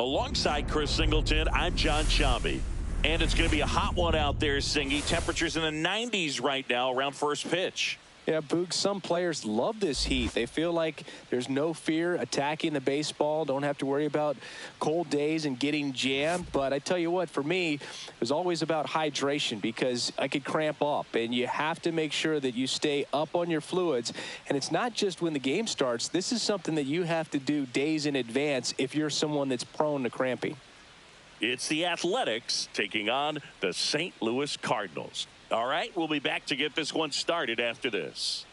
Alongside Chris Singleton, I'm John Shambi. And it's going to be a hot one out there, Singy. Temperatures in the 90s right now around first pitch. Yeah, Boog, some players love this heat. They feel like there's no fear attacking the baseball. Don't have to worry about cold days and getting jammed. But I tell you what, for me, it was always about hydration because I could cramp up. And you have to make sure that you stay up on your fluids. And it's not just when the game starts. This is something that you have to do days in advance if you're someone that's prone to cramping. It's the Athletics taking on the St. Louis Cardinals. All right, we'll be back to get this one started after this.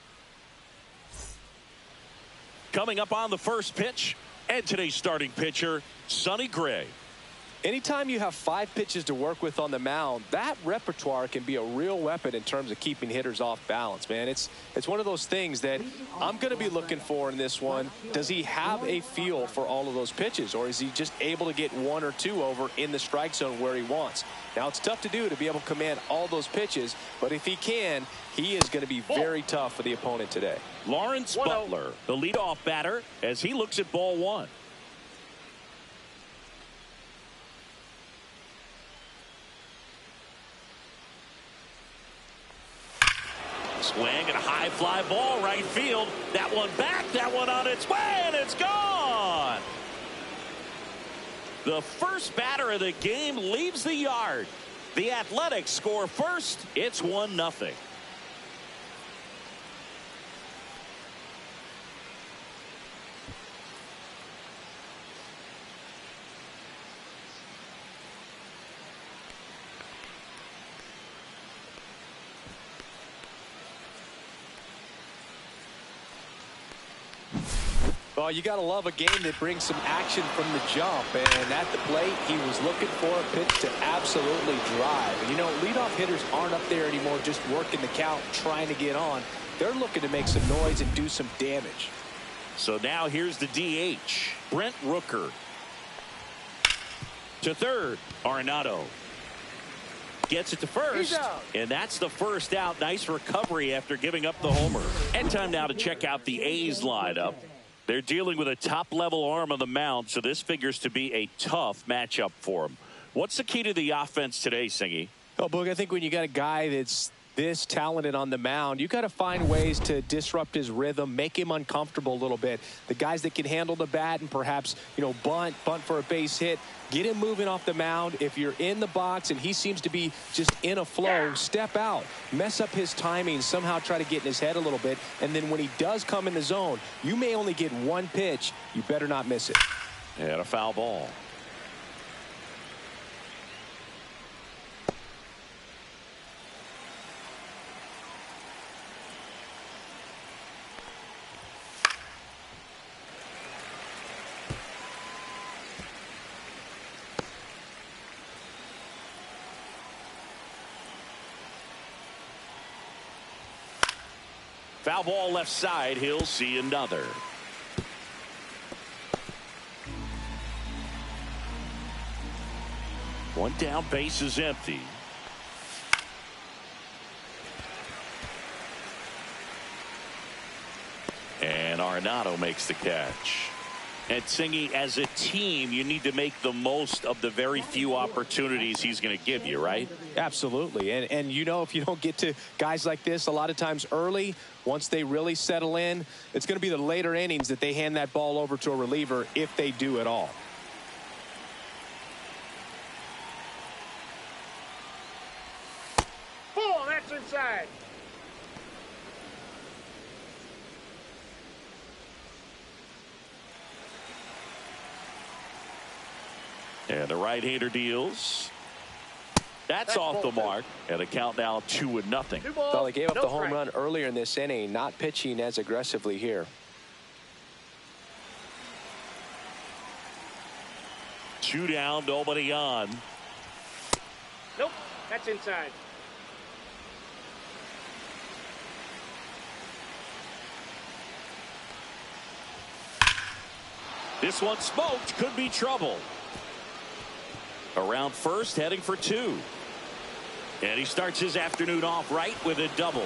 Coming up on the first pitch, and today's starting pitcher, Sonny Gray. Anytime you have 5 pitches to work with on the mound, that repertoire can be a real weapon in terms of keeping hitters off balance, man. It's one of those things that I'm going to be looking for in this one. Does he have a feel for all of those pitches, or is he just able to get 1 or 2 over in the strike zone where he wants? Now, it's tough to do to be able to command all those pitches, but if he can, he is going to be very tough for the opponent today. Lawrence Butler, the leadoff batter, as he looks at ball 1. Swing and a high fly ball right field. That one back, that one on its way, and it's gone. The first batter of the game leaves the yard. The Athletics score first. It's 1-0. Well, you got to love a game that brings some action from the jump. And at the plate, he was looking for a pitch to absolutely drive. And, you know, leadoff hitters aren't up there anymore just working the count, trying to get on. They're looking to make some noise and do some damage. So now here's the DH, Brent Rooker. To third, Arenado. Gets it to first, and that's the first out. Nice recovery after giving up the homer. And time now to check out the A's lineup. They're dealing with a top-level arm on the mound, so this figures to be a tough matchup for them. What's the key to the offense today, Singy? Oh, Boog, I think when you got a guy that's this talented on the mound, you got to find ways to disrupt his rhythm, make him uncomfortable a little bit. The guys that can handle the bat and perhaps, you know, bunt for a base hit, get him moving off the mound. If you're in the box and he seems to be just in a flow, step out, mess up his timing, somehow try to get in his head a little bit. And then when he does come in the zone, you may only get 1 pitch. You better not miss it. And a foul ball. Foul ball left side. He'll see another. One down, base is empty. And Arenado makes the catch. And Singy, as a team, you need to make the most of the very few opportunities he's going to give you, right? Absolutely. And you know, if you don't get to guys like this a lot of times early, once they really settle in, it's going to be the later innings that they hand that ball over to a reliever, if they do at all. Ball, that's inside. And the right-hander deals. That's off the mark. And the count now 2-0. Well, they gave up the home run earlier in this inning, not pitching as aggressively here. 2 down, nobody on. Nope, that's inside. This one smoked, could be trouble. Around first, heading for 2. And he starts his afternoon off right with a double.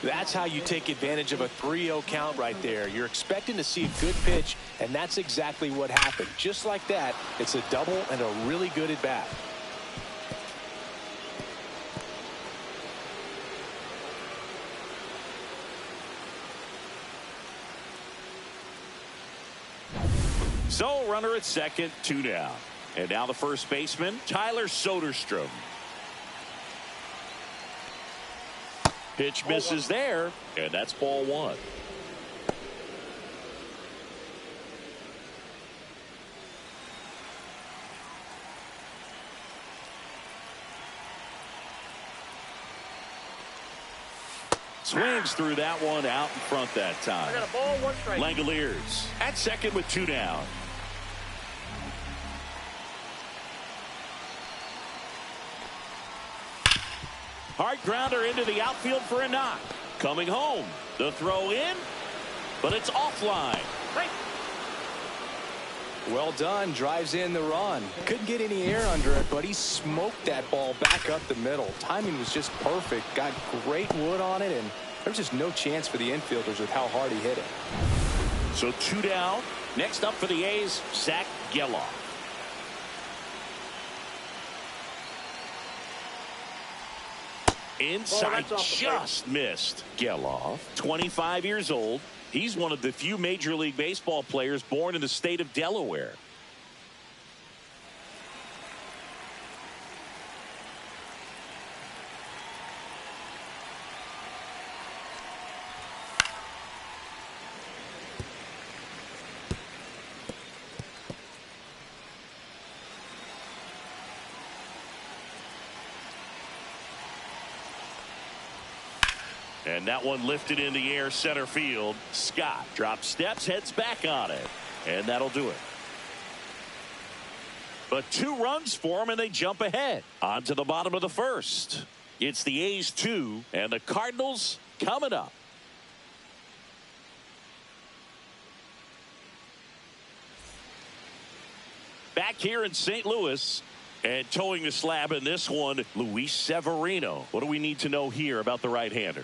That's how you take advantage of a 3-0 count right there. You're expecting to see a good pitch, and that's exactly what happened. Just like that, it's a double and a really good at bat. So runner at second, 2 down. And now the first baseman, Tyler Soderstrom. Pitch misses there, and that's ball 1. Swings through that one out in front that time. I got a ball, 1 strike. Langoliers at second with 2 down. Hard grounder into the outfield for a knock. Coming home. The throw in, but it's offline. Right. Well done. Drives in the run. Couldn't get any air under it, but he smoked that ball back up the middle. Timing was just perfect. Got great wood on it, and there's just no chance for the infielders with how hard he hit it. So 2 down. Next up for the A's, Zach Geloff. Inside, just missed. Geloff, 25 years old. He's one of the few Major League Baseball players born in the state of Delaware. And that one lifted in the air center field. Scott drops steps, heads back on it. And that'll do it. But 2 runs for him, and they jump ahead. On to the bottom of the first. It's the A's 2 and the Cardinals coming up. Back here in St. Louis. And towing the slab in this one, Luis Severino. What do we need to know here about the right-hander?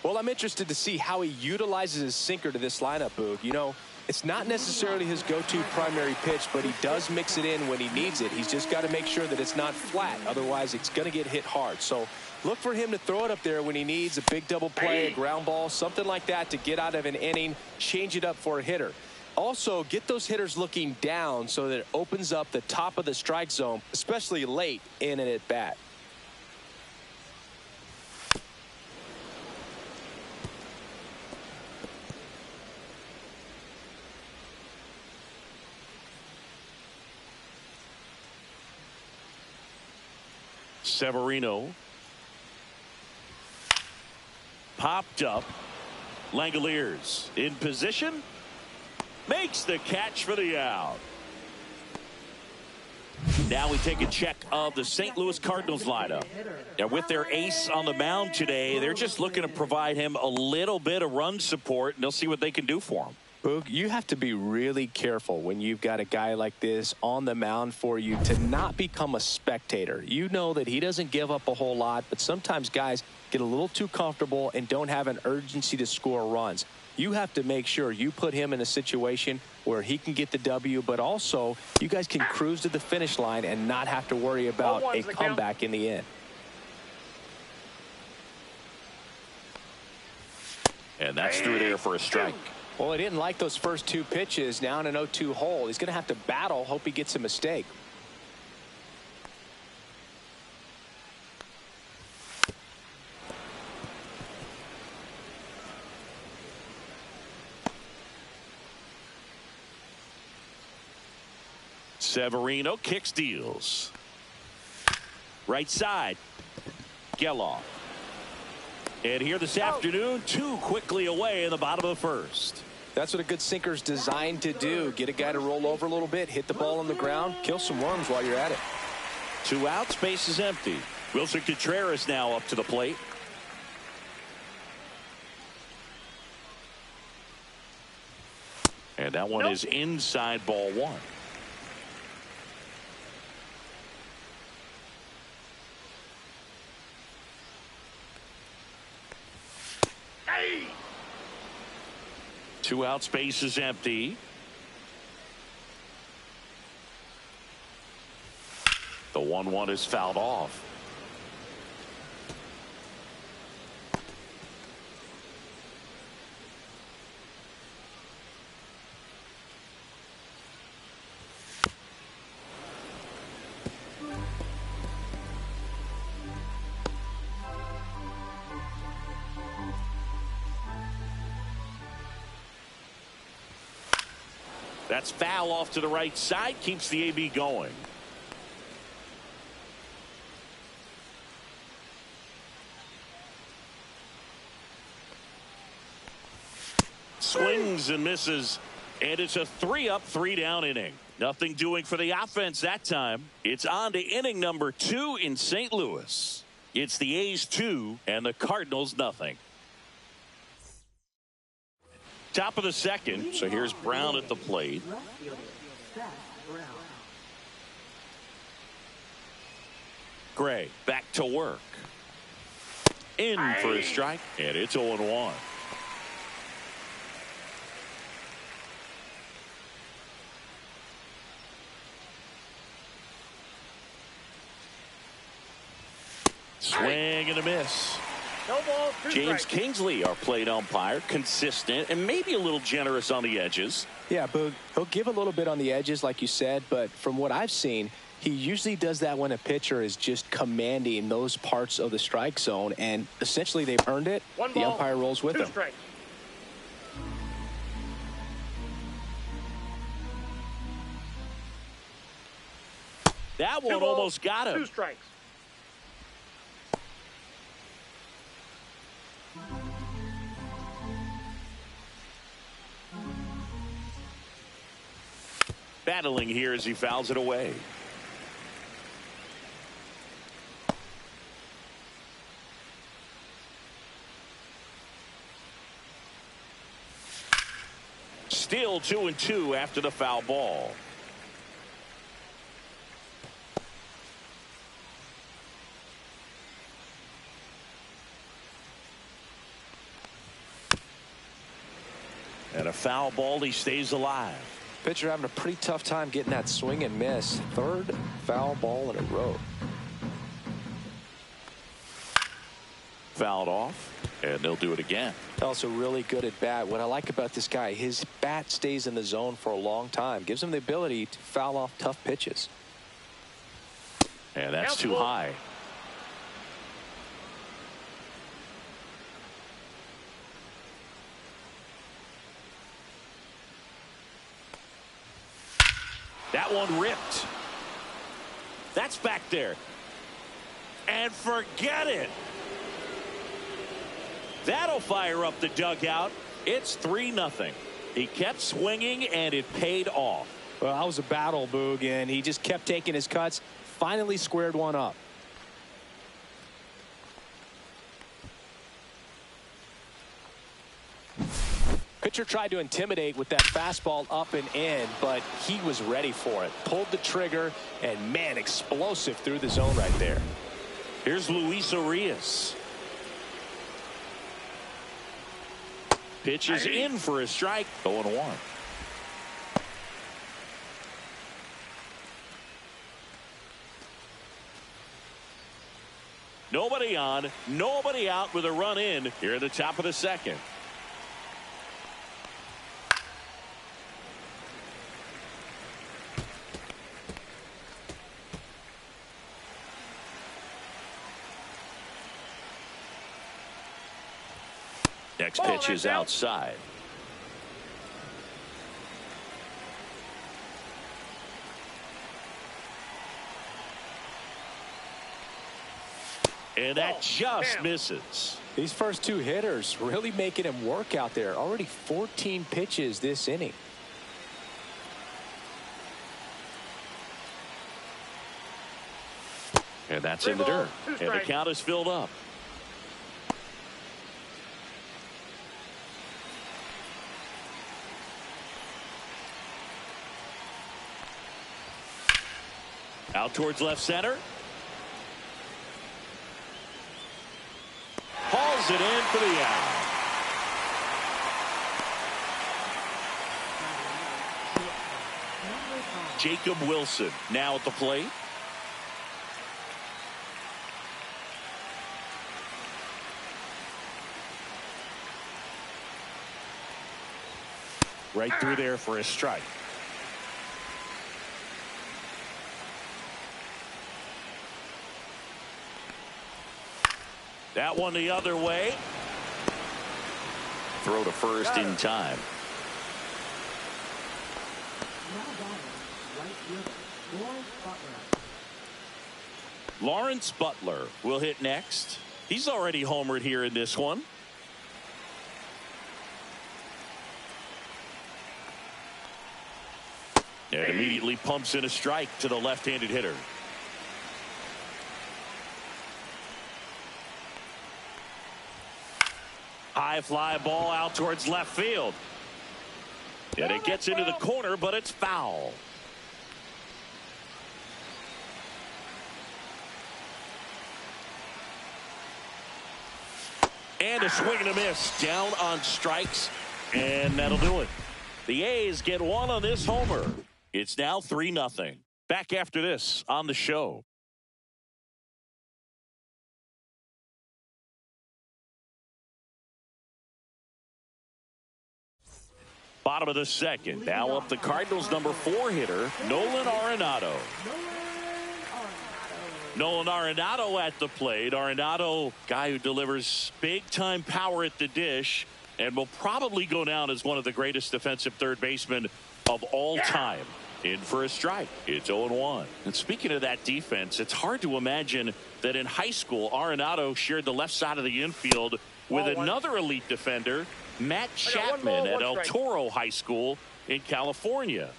Well, I'm interested to see how he utilizes his sinker to this lineup, Boog. You know, it's not necessarily his go-to primary pitch, but he does mix it in when he needs it. He's just got to make sure that it's not flat. Otherwise, it's going to get hit hard. So look for him to throw it up there when he needs a big double play, a ground ball, something like that to get out of an inning, change it up for a hitter. Also, get those hitters looking down so that it opens up the top of the strike zone, especially late in an at-bat. Severino popped up. Langoliers in position, makes the catch for the out. Now we take a check of the St. Louis Cardinals lineup. And with their ace on the mound today, they're just looking to provide him a little bit of run support, and they'll see what they can do for him. Boog, you have to be really careful when you've got a guy like this on the mound for you to not become a spectator. You know that he doesn't give up a whole lot, but sometimes guys get a little too comfortable and don't have an urgency to score runs. You have to make sure you put him in a situation where he can get the W, but also you guys can cruise to the finish line and not have to worry about a comeback in the end. And that's through there for a strike. Well, he didn't like those first 2 pitches. Now in an 0-2 hole. He's going to have to battle. Hope he gets a mistake. Severino kicks, deals. Right side. Geloff. And here this afternoon, 2 quickly away in the bottom of the first. That's what a good sinker's designed to do. Get a guy to roll over a little bit, hit the ball on the ground, kill some worms while you're at it. 2 outs, base is empty. Wilson Contreras now up to the plate. And that one is inside, ball 1. 2 outs, base is empty. The 1-1 is fouled off. That's foul off to the right side, keeps the AB going. Swings and misses, and it's a 3-up, 3-down inning. Nothing doing for the offense that time. It's on to inning number 2 in St. Louis. It's the A's 2 and the Cardinals nothing. Top of the second, so here's Brown at the plate. Gray back to work. In for a strike, and it's 0-1. Swing and a miss. No ball, 2 James strikes. Kingsley, our plate umpire, consistent and maybe a little generous on the edges. Yeah, Boog, he'll give a little bit on the edges, like you said, but from what I've seen, he usually does that when a pitcher is just commanding those parts of the strike zone, and essentially they've earned it. One the ball, umpire rolls with 2 them. strikes. That one 2 balls, almost got him. 2 strikes. Battling here as he fouls it away. Still 2-2 after the foul ball. And a foul ball, he stays alive. Pitcher having a pretty tough time getting that swing and miss. 3rd foul ball in a row. Fouled off, and they'll do it again. Also really good at bat. What I like about this guy, his bat stays in the zone for a long time. Gives him the ability to foul off tough pitches. And that's too high. That one ripped. That's back there. And forget it. That'll fire up the dugout. It's 3-0. He kept swinging, and it paid off. Well, that was a battle, Boog, and he just kept taking his cuts. Finally squared one up. Pitcher tried to intimidate with that fastball up and in, but he was ready for it. Pulled the trigger, and man, explosive through the zone right there. Here's Luis Arias. Pitch is in for a strike. 0-1. Nobody on, nobody out with a run in here at the top of the second. Next pitch is outside. And that just misses. These first 2 hitters really making him work out there. Already 14 pitches this inning. And that's in the dirt. And the count is filled up. Out towards left center. Hauls it in for the out. Jacob Wilson now at the plate. Right through there for a strike. That one the other way. Throw to first in time. Lawrence Butler will hit next. He's already homered here in this one. And immediately pumps in a strike to the left-handed hitter. High fly ball out towards left field. And it gets into the corner, but it's foul. And a swing and a miss. Down on strikes. And that'll do it. The A's get one on this homer. It's now 3-0. Back after this on the show. Bottom of the second. Now up the Cardinals' number 4 hitter, Nolan Arenado. Nolan Arenado at the plate. Arenado, guy who delivers big-time power at the dish and will probably go down as one of the greatest defensive third basemen of all time. In for a strike. It's 0-1. And speaking of that defense, it's hard to imagine that in high school, Arenado shared the left side of the infield with another elite defender, Matt Chapman, at El Toro High School in California.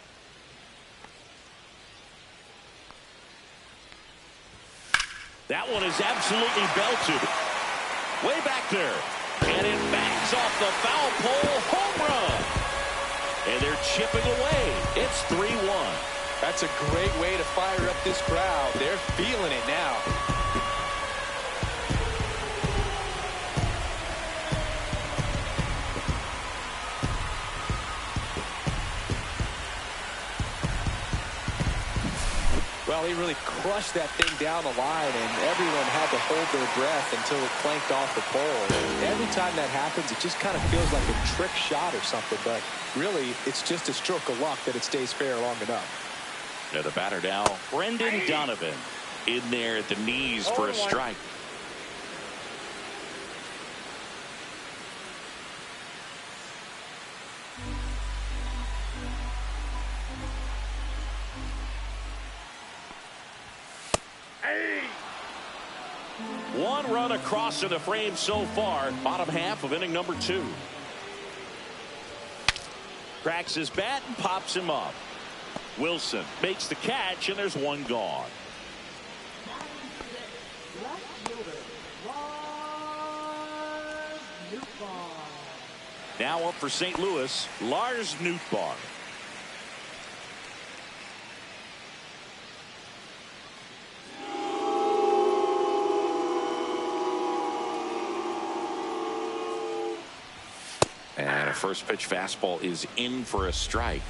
That one is absolutely belted. Way back there. And it bangs off the foul pole. Home run. And they're chipping away. It's 3-1. That's a great way to fire up this crowd. They're feeling it now. Well, he really crushed that thing down the line, and everyone had to hold their breath until it clanked off the pole. Every time that happens, it just kind of feels like a trick shot or something, but really, it's just a stroke of luck that it stays fair long enough. Now the batter now, Brendan Donovan, in there at the knees for a strike. One run across in the frame so far. Bottom half of inning number 2. Cracks his bat and pops him up. Wilson makes the catch, and there's one gone. Now up for St. Louis, Lars Nootbaar. And a first pitch fastball is in for a strike.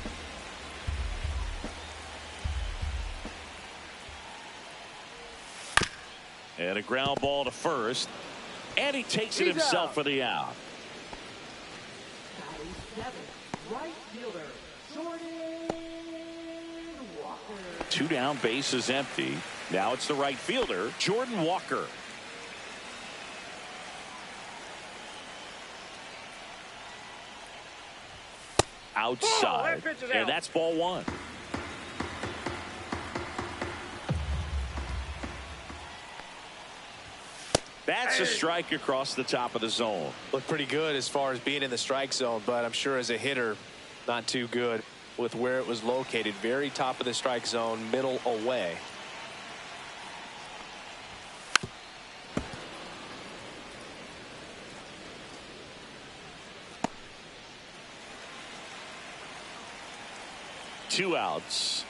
And a ground ball to first. And he takes it himself for the out. Right fielder, Walker. 2 down, base is empty. Now it's the right fielder, Jordan Walker. Outside, and that's ball 1. That's a strike across the top of the zone. Looked pretty good as far as being in the strike zone, but I'm sure as a hitter, not too good with where it was located. Very top of the strike zone, middle away. Two outs.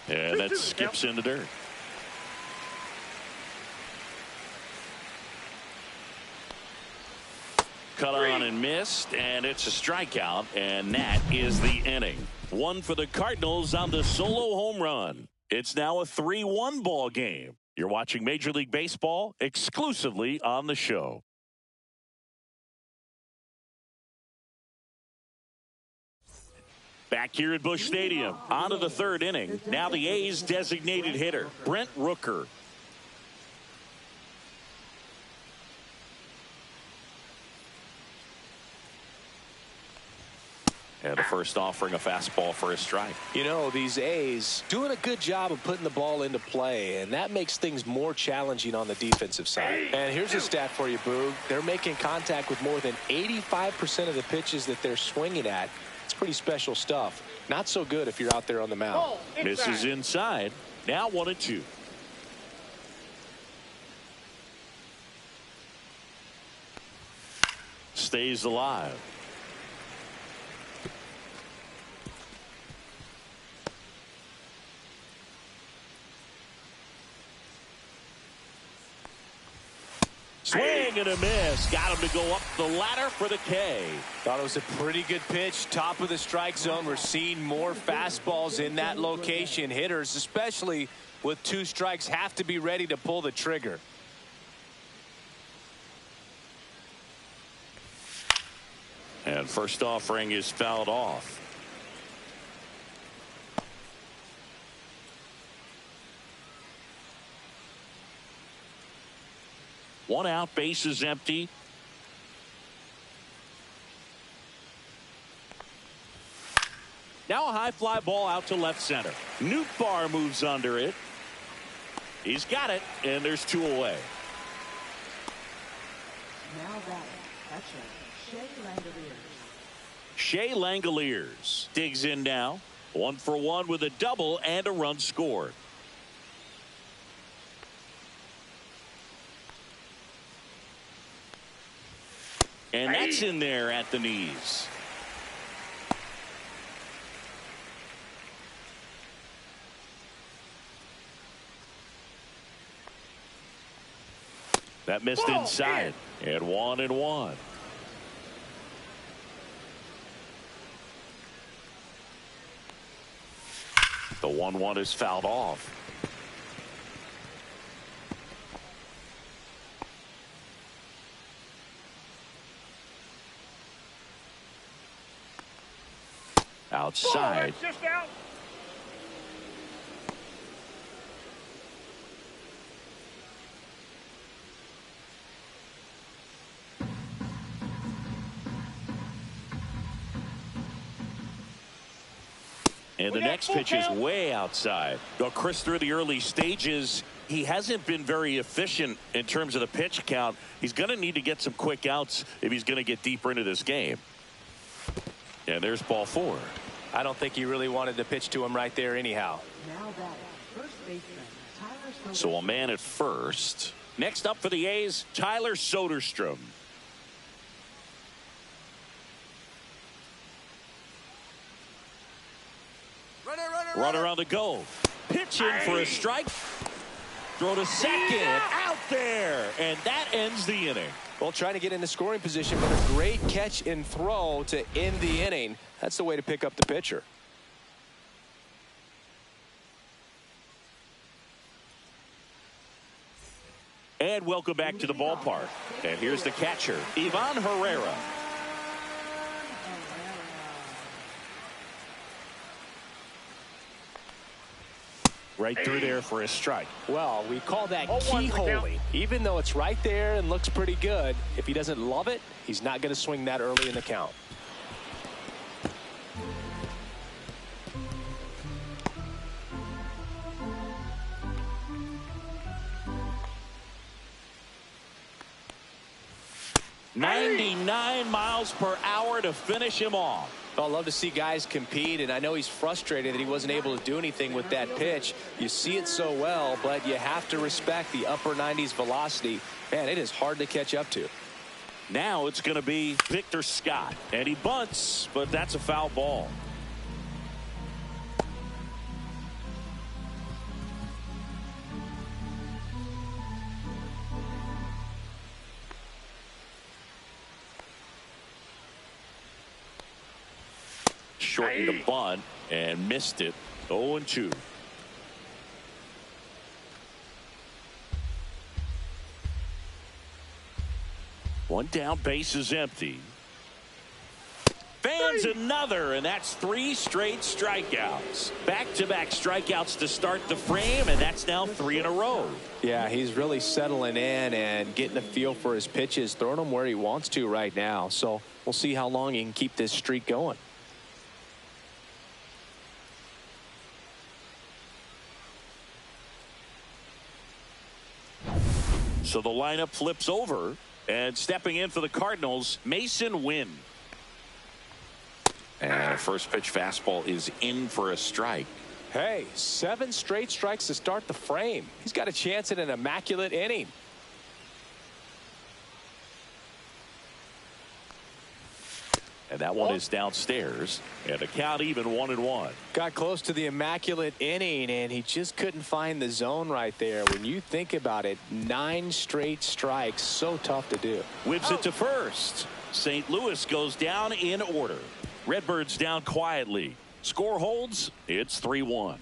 And that skips in the dirt. Cut on and missed, and it's a strikeout, and that is the inning. One for the Cardinals on the solo home run. It's now a 3-1 ball game. You're watching Major League Baseball exclusively on the show. Back here at Busch Stadium, on to the third inning. Now the A's designated hitter, Brent Rooker. And the first offering a fastball for a strike. You know, these A's doing a good job of putting the ball into play, and that makes things more challenging on the defensive side. And here's a stat for you, Boog. They're making contact with more than 85% of the pitches that they're swinging at. It's pretty special stuff. Not so good if you're out there on the mound. Misses inside. Now 1-2. Stays alive. Swing and a miss. Got him to go up the ladder for the K. Thought it was a pretty good pitch. Top of the strike zone. We're seeing more fastballs in that location. Hitters, especially with 2 strikes, have to be ready to pull the trigger. And first offering is fouled off. One out, base is empty. Now a high fly ball out to left center. Nootbaar moves under it. He's got it, and there's 2 away. Now batting, catcher, Shea Langoliers digs in now. 1 for 1 with a double and a run scored. And that's in there at the knees. That missed inside. And 1-1. The 1-1 is fouled off. Outside. Just out. And the next pitch is way outside. Well, Chris, through the early stages, he hasn't been very efficient in terms of the pitch count. He's going to need to get some quick outs if he's going to get deeper into this game. And there's ball 4. I don't think he really wanted to pitch to him right there anyhow. Now batting, first baseman, Tyler Soderstrom. So a man at first. Next up for the A's, Tyler Soderstrom. Runner on the go. Pitch in for a strike. Throw to second. Out there. And that ends the inning. Well, trying to get in the scoring position, but a great catch and throw to end the inning. That's the way to pick up the pitcher. And welcome back to the ballpark. And here's the catcher, Ivan Herrera. Right through there for a strike. Well, we call that 0-1 keyholing. Even though it's right there and looks pretty good, if he doesn't love it, he's not going to swing that early in the count. mph to finish him off. Well, I love to see guys compete, and I know he's frustrated that he wasn't able to do anything with that pitch. You see it so well, but you have to respect the upper 90s velocity. Man, it is hard to catch up to. Now it's going to be Victor Scott, and he bunts, but that's a foul ball. shortened to bunt and missed it. 0-2. One down, base is empty. Fans another, and that's 3 straight strikeouts. Back-to-back strikeouts to start the frame, and that's now 3 in a row. Yeah, he's really settling in and getting a feel for his pitches, throwing them where he wants to right now. So we'll see how long he can keep this streak going. So the lineup flips over, and stepping in for the Cardinals, Mason Wynn. And first pitch fastball is in for a strike. Hey, 7 straight strikes to start the frame. He's got a chance at an immaculate inning. And that one is downstairs. And a count even 1-1. Got close to the immaculate inning, and he just couldn't find the zone right there. When you think about it, 9 straight strikes, so tough to do. Whips it to first. St. Louis goes down in order. Redbirds down quietly. Score holds. It's 3-1.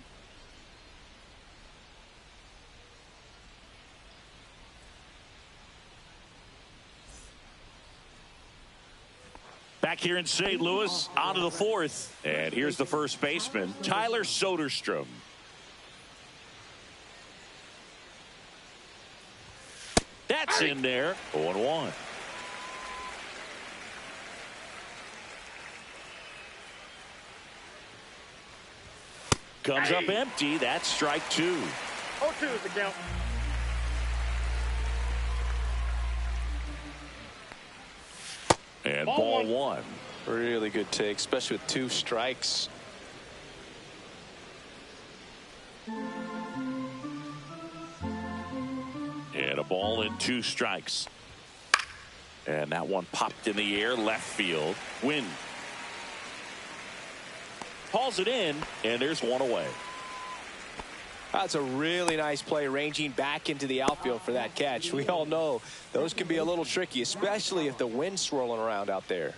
Back here in St. Louis, on to the 4th. And here's the first baseman, Tyler Soderstrom. That's in there. 0-1. Comes up empty. That's strike 2. 0-2 is the count. And ball 1. Really good take, especially with 2 strikes. And a ball and 2 strikes. And that one popped in the air, left field. Win. Hauls it in, and there's one away. That's a really nice play, ranging back into the outfield for that catch. We all know those can be a little tricky, especially if the wind's swirling around out there.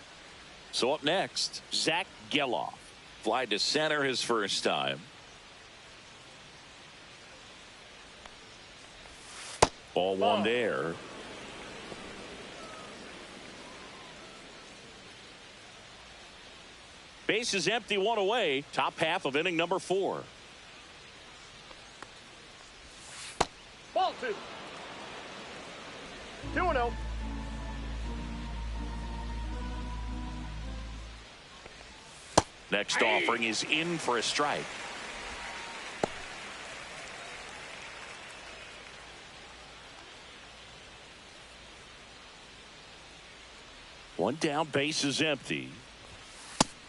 So up next, Zach Geloff. Fly to center his first time. Ball 1 there. Base is empty, 1 away. Top half of inning number 4. Ball 2. 2-0. Next offering is in for a strike. One down, base is empty.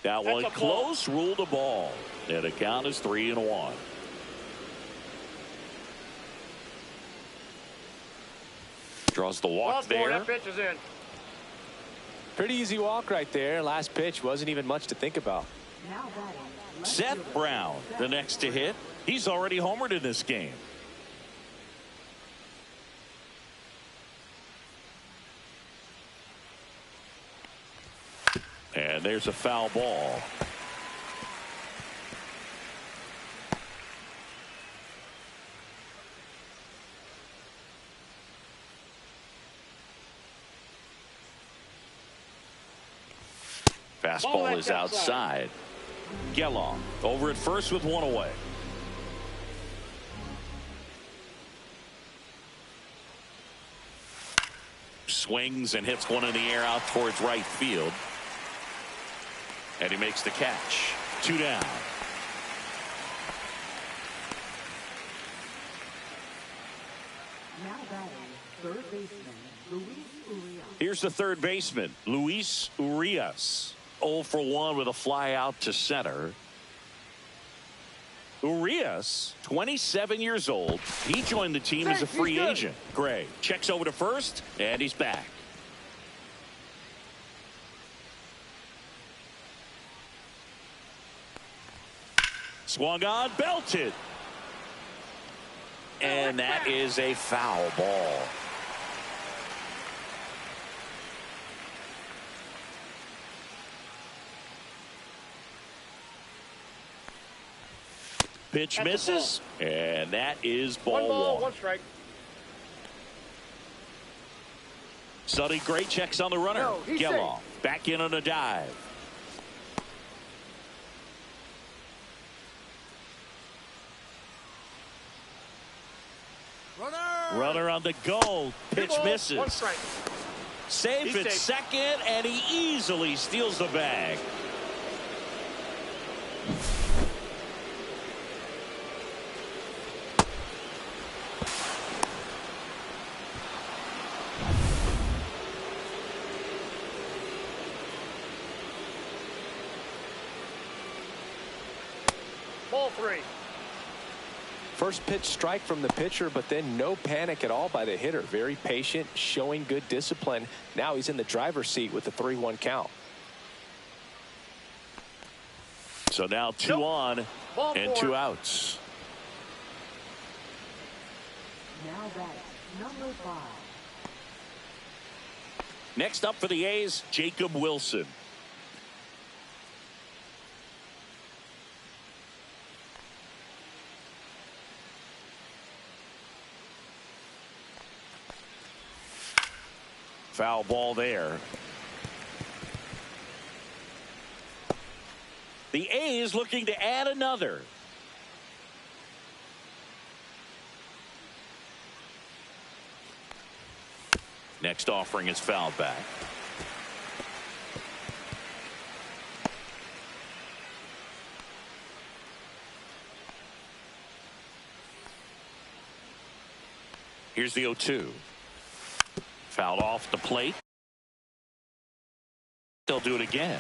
That one close, ruled a ball. And the count is 3-1. Draws the walk there. That pitch is in. Pretty easy walk right there. Last pitch wasn't even much to think about. Now batting. Seth Brown, the next to hit. He's already homered in this game. And there's a foul ball. Fastball is outside. Geloff over at first with 1 away. Swings and hits one in the air out towards right field. And he makes the catch. 2 down. Now batting. Third baseman, Luis Urias. Here's the third baseman, Luis Urias. 0 for 1 with a fly out to center. Urias, 27 years old. He joined the team as a free agent. Gray checks over to first, and he's back. Swung on, belted. And that is a foul ball. Pitch That's a misses, and that is ball 1. 1 strike. Sonny Gray checks on the runner. No, he's Geloff back in on a dive. Runner on the goal. Pitch 2 balls, misses. 1 strike. Safe at second, and he easily steals the bag. Ball 3. First pitch strike from the pitcher, but then no panic at all by the hitter. Very patient, showing good discipline. Now he's in the driver's seat with the 3-1 count. So now 2 on Ball and 4. 2 outs. Now batting, number 5. Next up for the A's, Jacob Wilson. Foul ball there. The A's looking to add another. Next offering is fouled back. Here's the 0-2. Fouled off the plate. They'll do it again.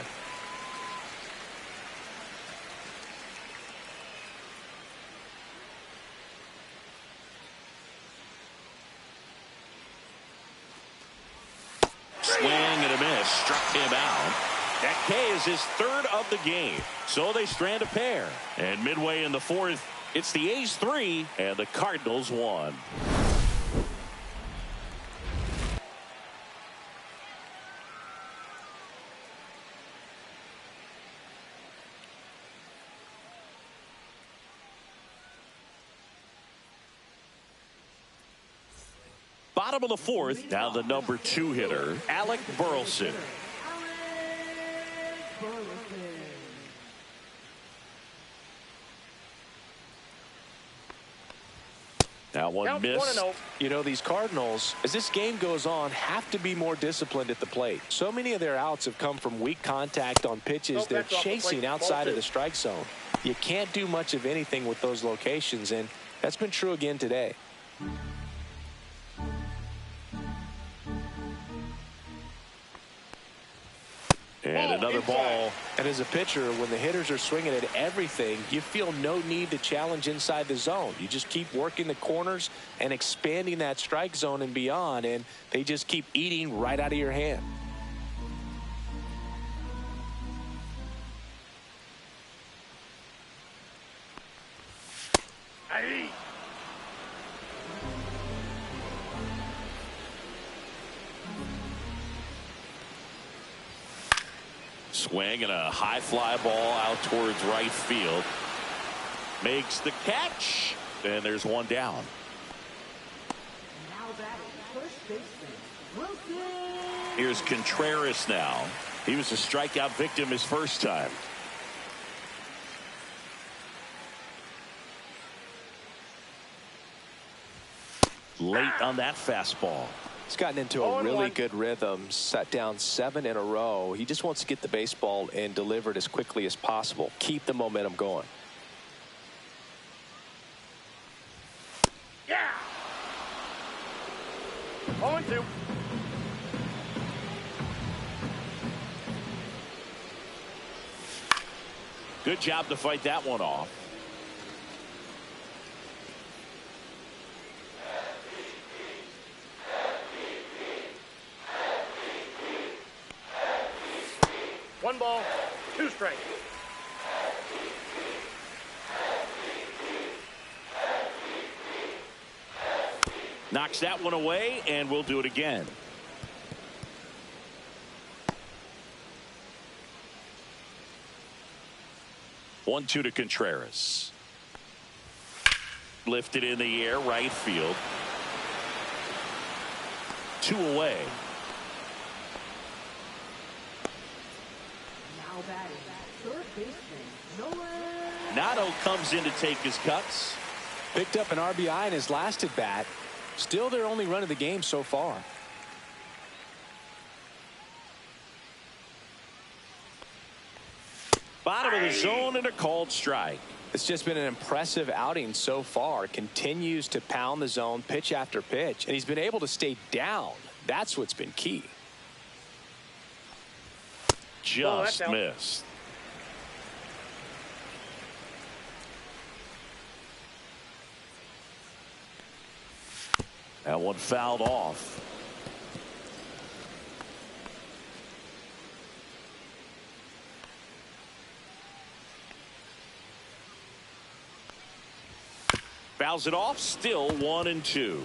Swing and a miss. Struck him out. That K is his 3rd of the game. So they strand a pair. And midway in the 4th, it's the A's 3 and the Cardinals 1. Bottom of the 4th, now the number 2 hitter, Alec Burleson. That one Count missed. 1-0. You know, these Cardinals, as this game goes on, have to be more disciplined at the plate. So many of their outs have come from weak contact on pitches Nope, they're that's off the chasing plate. outside Ball of 2. the strike zone. You can't do much of anything with those locations, and that's been true again today. And another ball. And as a pitcher, when the hitters are swinging at everything, you feel no need to challenge inside the zone. You just keep working the corners and expanding that strike zone and beyond, and they just keep eating right out of your hand. Aye. Swing and a high fly ball out towards right field. Makes the catch. And there's one down. Now batting, first baseman, Wilson. Here's Contreras now. He was a strikeout victim his first time. Late on that fastball. He's gotten into a 0-1. really good rhythm, sat down 7 in a row. He just wants to get the baseball and deliver it as quickly as possible. Keep the momentum going. Yeah. 0-2. Good job to fight that one off. One ball, 2 strikes. Knocks that one away, and we'll do it again. One, 2 to Contreras. lifted in the air, right field. 2 away. Now batting, third baseman, Noah. Nato comes in to take his cuts. Picked up an RBI in his last at bat. Still their only run of the game so far. Bottom of the zone and a called strike. It's just been an impressive outing so far. Continues to pound the zone pitch after pitch, and he's been able to stay down. That's what's been key. Just missed. That one fouled off. Fouls it off, still 1-2.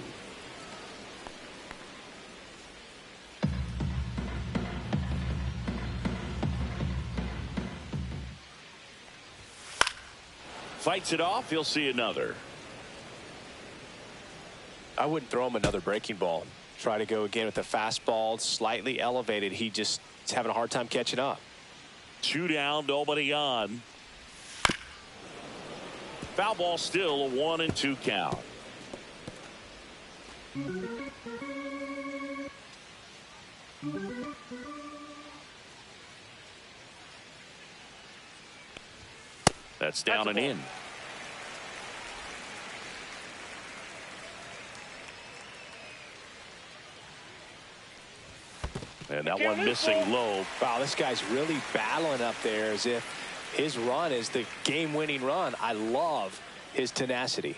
Fights it off, he'll see another. I wouldn't throw him another breaking ball. Try to go again with the fastball, slightly elevated. He just is having a hard time catching up. 2 down, nobody on. Foul ball, still a 1-2 count. That's down and in. And that one missing low. Wow, this guy's really battling up there as if his run is the game-winning run. I love his tenacity.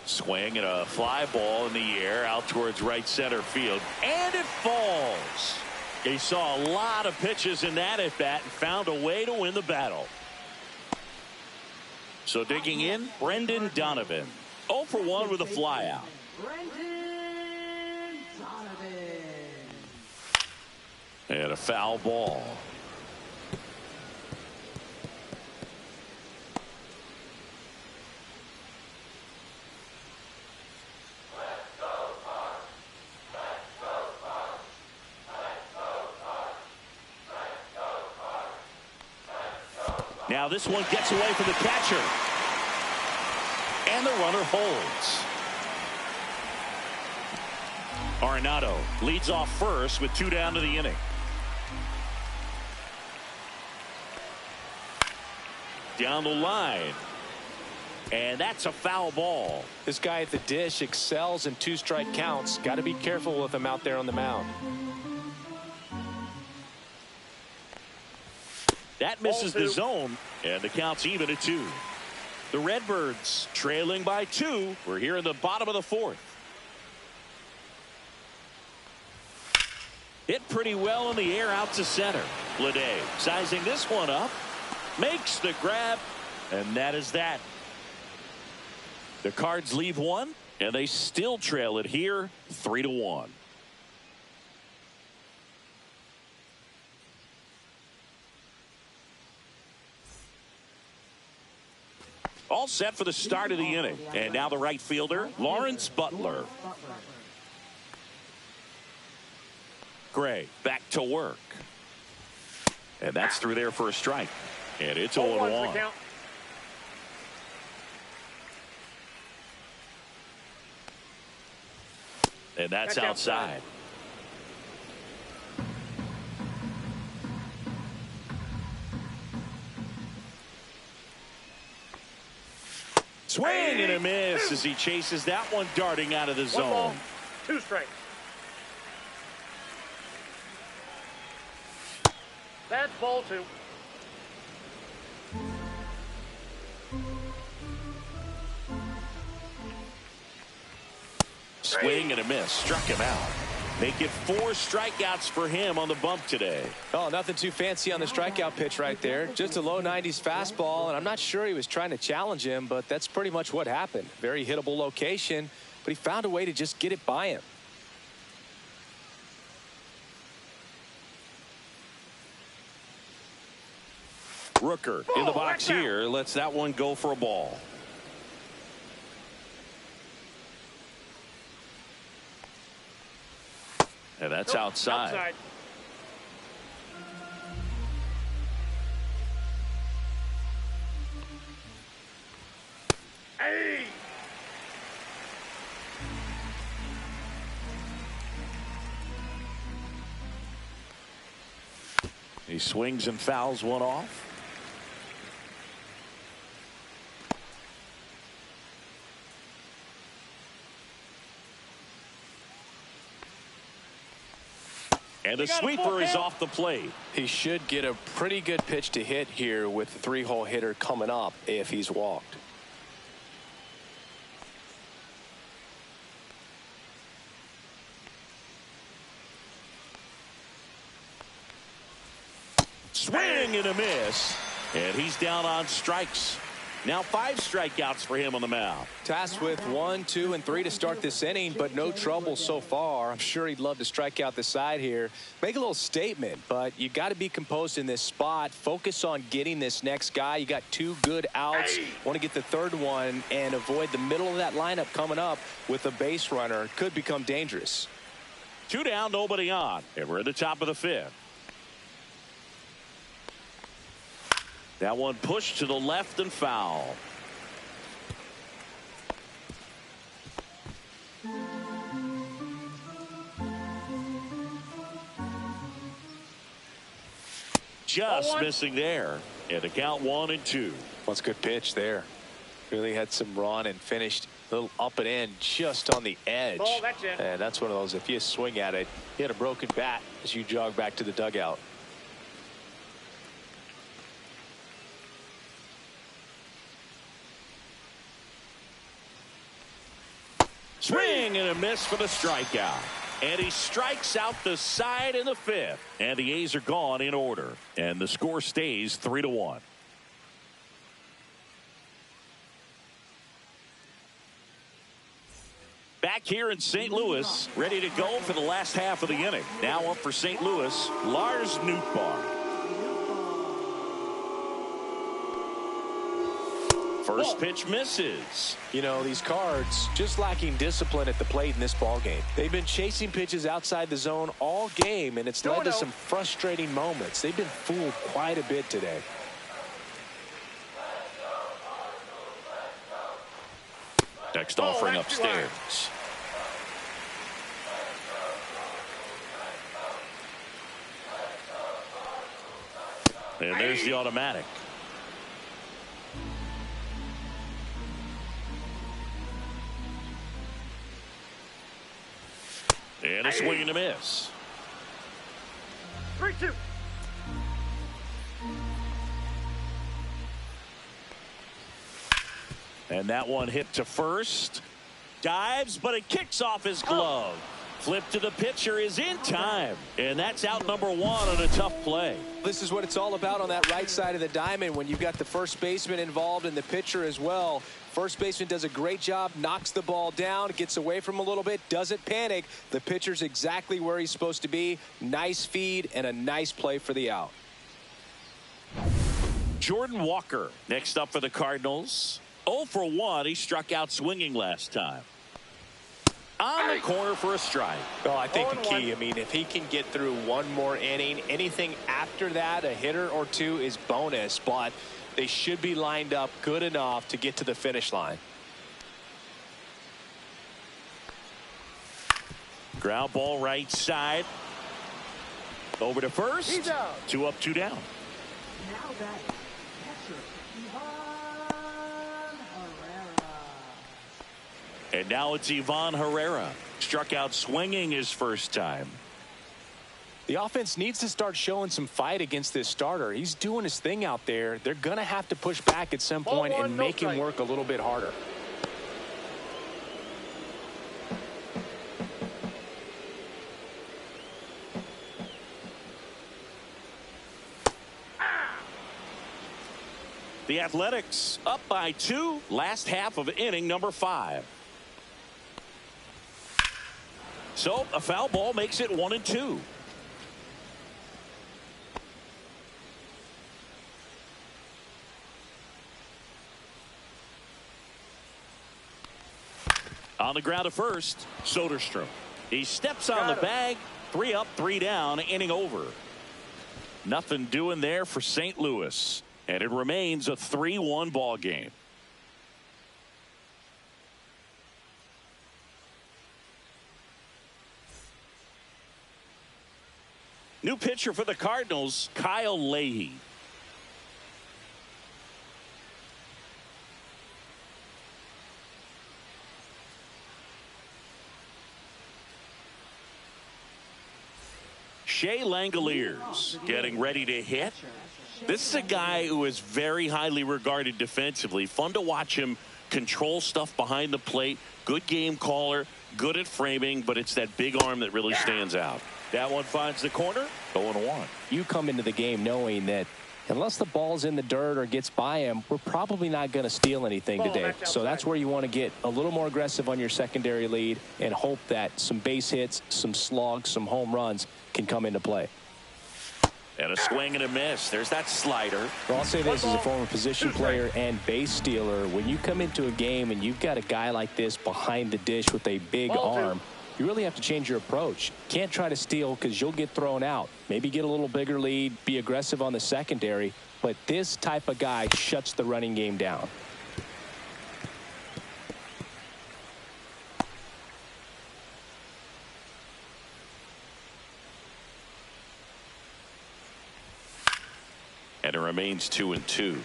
Swing and a fly ball in the air out towards right center field. And it falls. He saw a lot of pitches in that at bat and found a way to win the battle. So digging in, Brendan Donovan. 0 for 1 with a fly out. Brendan Donovan. And a foul ball. Now this one gets away from the catcher. And the runner holds. Arenado leads off first with 2 down to the inning. Down the line. And that's a foul ball. This guy at the dish excels in 2-strike counts. Got to be careful with him out there on the mound. That misses the zone, and the count's even at 2. The Redbirds trailing by 2. We're here in the bottom of the 4th. Hit pretty well in the air out to center. Lede sizing this one up, makes the grab, and that is that. The Cards leave 1, and they still trail it here 3-1. All set for the start of the inning. And now the right fielder, Lawrence Butler. Gray back to work. And that's through there for a strike. And it's 0-1. And that's outside. Swing and a miss as he chases that one darting out of the zone. 1 ball, 2 strikes. That's ball 2. Swing and a miss. Struck him out. Make it 4 strikeouts for him on the bump today. Oh, nothing too fancy on the strikeout pitch right there. Just a low 90s fastball, and I'm not sure he was trying to challenge him, but that's pretty much what happened. Very hittable location, but he found a way to just get it by him. Rooker in the box here lets that one go for a ball. And that's outside. Hey! He swings and fouls one off. And the sweeper is off the plate. He should get a pretty good pitch to hit here with the three-hole hitter coming up if he's walked. Swing and a miss. And he's down on strikes. Now 5 strikeouts for him on the mound. Tasked with 1, 2, and 3 to start this inning, but no trouble so far. I'm sure he'd love to strike out the side here. Make a little statement, but you got to be composed in this spot. Focus on getting this next guy. You got 2 good outs. Want to get the third one and avoid the middle of that lineup coming up with a base runner. Could become dangerous. 2 down, nobody on. And we're at the top of the 5th. That one pushed to the left and foul. Just missing there. And the count 1-2. That's a good pitch there. Really had some run and finished a little up and in just on the edge. And that's one of those, if you swing at it, you had a broken bat as you jog back to the dugout. Swing and a miss for the strikeout. And he strikes out the side in the 5th. And the A's are gone in order. And the score stays 3-1. Back here in St. Louis, ready to go for the last half of the inning. Now up for St. Louis, Lars Nootbaar. First pitch misses. You know, these Cards just lacking discipline at the plate in this ball game. They've been chasing pitches outside the zone all game, and it's led to some frustrating moments. They've been fooled quite a bit today. Next offering upstairs. And there's the automatic. And a swing and a miss. 3-2. And that one hit to first. Dives, but it kicks off his glove. Flip to the pitcher is in time. And that's out number 1 on a tough play. This is what it's all about on that right side of the diamond when you've got the first baseman involved and the pitcher as well. First baseman does a great job, knocks the ball down, gets away from him a little bit, doesn't panic. The pitcher's exactly where he's supposed to be. Nice feed and a nice play for the out. Jordan Walker next up for the Cardinals. 0 for 1. He struck out swinging last time. On the corner for a strike. Well, I think the key, I mean, if he can get through one more inning, anything after that, a hitter or two is bonus, but they should be lined up good enough to get to the finish line. Ground ball right side. Over to first. He's out. 2 up, 2 down. Now that catcher, Ivan Herrera. And now it's Ivan Herrera. Struck out swinging his first time. The offense needs to start showing some fight against this starter. He's doing his thing out there. They're going to have to push back at some point and make him work a little bit harder. The Athletics up by 2. Last half of inning number 5. So a foul ball makes it 1-2. On the ground to first, Soderstrom. He steps on the bag. 3 up, 3 down, inning over. Nothing doing there for St. Louis. And it remains a 3-1 ball game. New pitcher for the Cardinals, Kyle Leahy. Shea Langoliers getting ready to hit. This is a guy who is very highly regarded defensively. Fun to watch him control stuff behind the plate. Good game caller, good at framing, but it's that big arm that really stands out. That one finds the corner, 0-1. You come into the game knowing that unless the ball's in the dirt or gets by him, we're probably not going to steal anything today. So that's where you want to get a little more aggressive on your secondary lead and hope that some base hits, some slugs, some home runs can come into play. And a swing and a miss. There's that slider. Well, I'll say this as a former position player and base stealer. When you come into a game and you've got a guy like this behind the dish with a big arm, you really have to change your approach. Can't try to steal because you'll get thrown out. Maybe get a little bigger lead, be aggressive on the secondary. But this type of guy shuts the running game down. And it remains 2-2.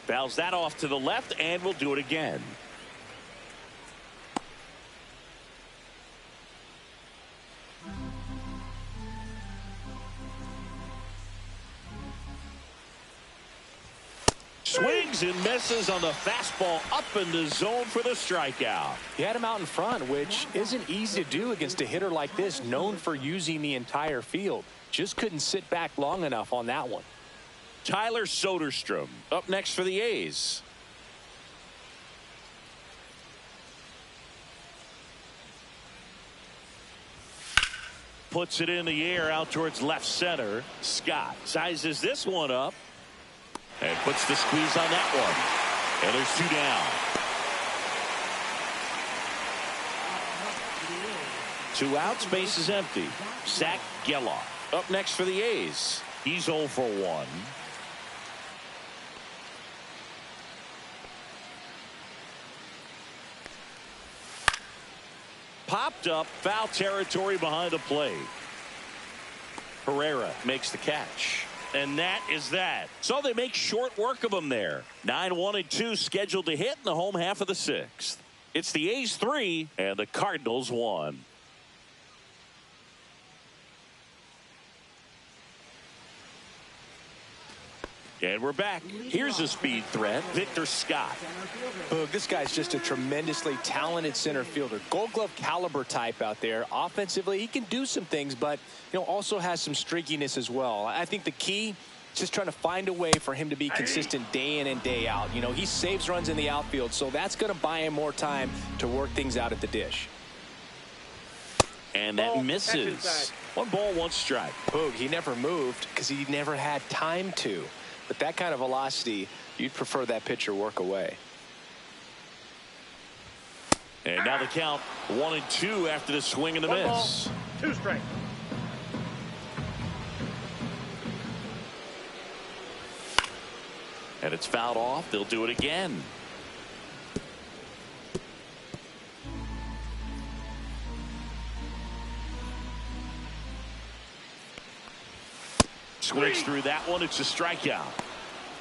Fouls that off to the left, and we'll do it again. Swings and misses on the fastball up in the zone for the strikeout. He had him out in front, which isn't easy to do against a hitter like this, known for using the entire field. Just couldn't sit back long enough on that one. Tyler Soderstrom up next for the A's. Puts it in the air out towards left center. Scott sizes this one up and puts the squeeze on that one. And there's 2 down. 2 outs, base is empty. Zach Geloff up next for the A's. He's 0 for 1. Popped up, foul territory behind the plate. Herrera makes the catch. And that is that. So they make short work of him there. 9-1-2 scheduled to hit in the home half of the 6th. It's the A's 3 and the Cardinals 1. And we're back. Here's a speed threat, Victor Scott. Boog, this guy's just a tremendously talented center fielder. Gold Glove caliber type out there. Offensively, he can do some things, but also has some streakiness as well. I think the key is just trying to find a way for him to be consistent day in and day out. He saves runs in the outfield, so that's going to buy him more time to work things out at the dish. And that misses. 1 ball, 1 strike. Boog, he never moved because he never had time to. But that kind of velocity, you'd prefer that pitcher work away. And now the count 1-2 after the swing and the miss. 2 straight. And it's fouled off. They'll do it again. Swings through that one. It's a strikeout.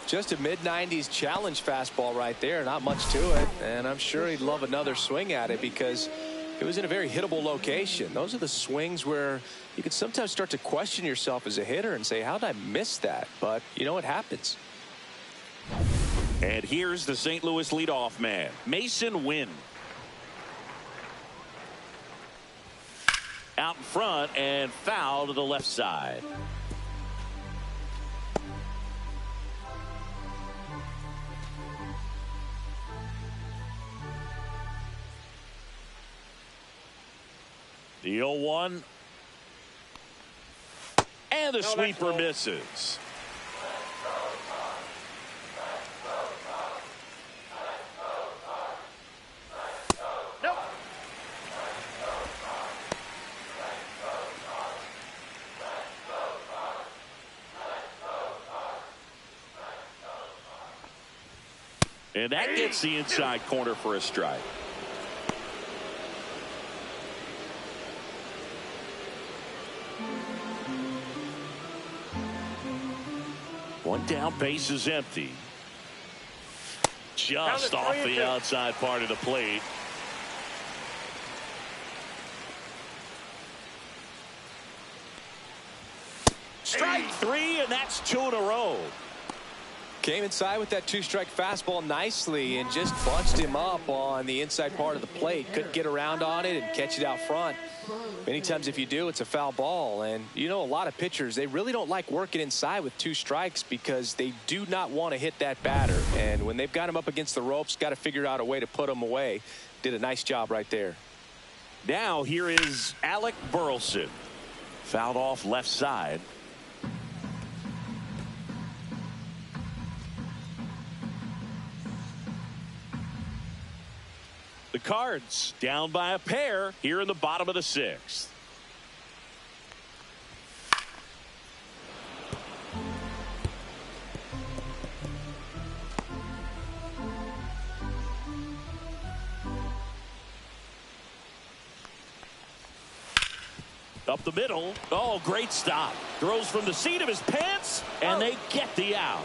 Just a mid-90s challenge fastball right there. Not much to it. And I'm sure he'd love another swing at it because it was in a very hittable location. Those are the swings where you can sometimes start to question yourself as a hitter and say, how did I miss that? But, it happens. And here's the St. Louis leadoff man, Mason Wynn. Out in front and foul to the left side. The 0-1 And the No, sweeper that's misses. Nope. And that gets the inside corner for a strike. One down, base is empty. Just Down to off 3-2. the outside part of the plate. Strike three, and that's 2 in a row. Came inside with that two-strike fastball nicely and just bunched him up on the inside part of the plate. Couldn't get around on it and catch it out front. Many times if you do, it's a foul ball. And you know, a lot of pitchers, they really don't like working inside with 2 strikes because they do not want to hit that batter. And when they've got him up against the ropes, got to figure out a way to put him away. Did a nice job right there. Now here is Alec Burleson. Fouled off left side. The Cards down by a pair here in the bottom of the 6th. Up the middle. Oh, great stop. Throws from the seat of his pants, and they get the out.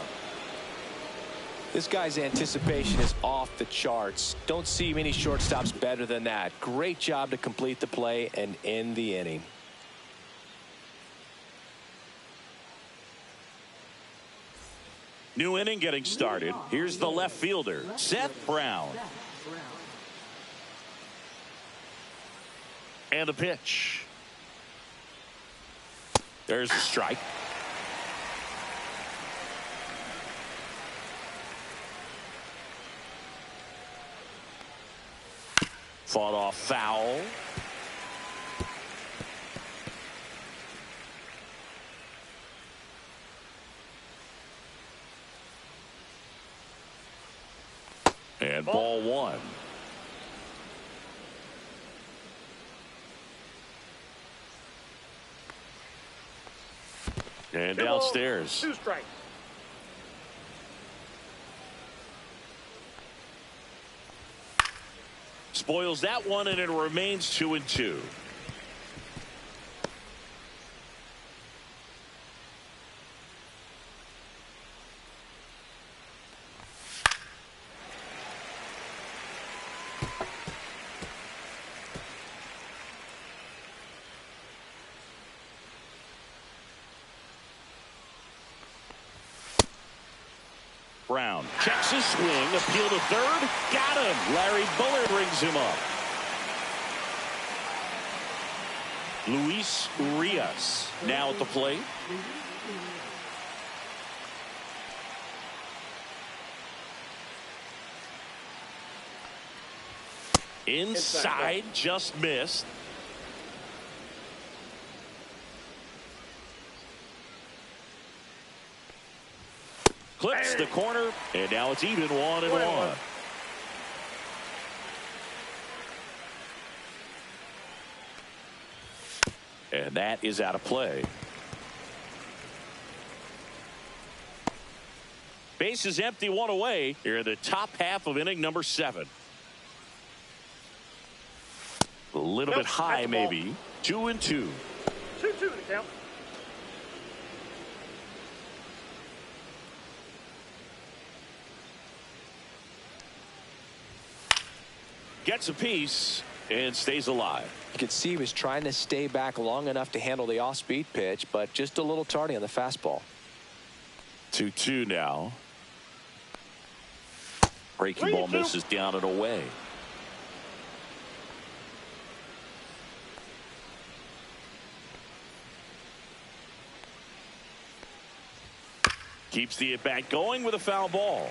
This guy's anticipation is off the charts. Don't see many shortstops better than that. Great job to complete the play and end the inning. New inning getting started. Here's the left fielder, Seth Brown. And the pitch. There's a strike. Fought off foul. And ball 1. And 2 balls, downstairs. 2 strikes. Spoils that one, and it remains 2-2. Brown checks his swing, appeal to third, got him. Larry Bullard rings him up. Luis Urias now at the plate. Inside, just missed. Clips the corner, and now it's even 1-1. And that is out of play. Base is empty, 1 away. Here in the top half of inning number 7. A little bit high, maybe. 2-2. 2-2 to count. Gets a piece and stays alive. You could see he was trying to stay back long enough to handle the off-speed pitch, but just a little tardy on the fastball. 2-2 now. Breaking ball 3-2. misses down and away. Keeps the at-bat going with a foul ball.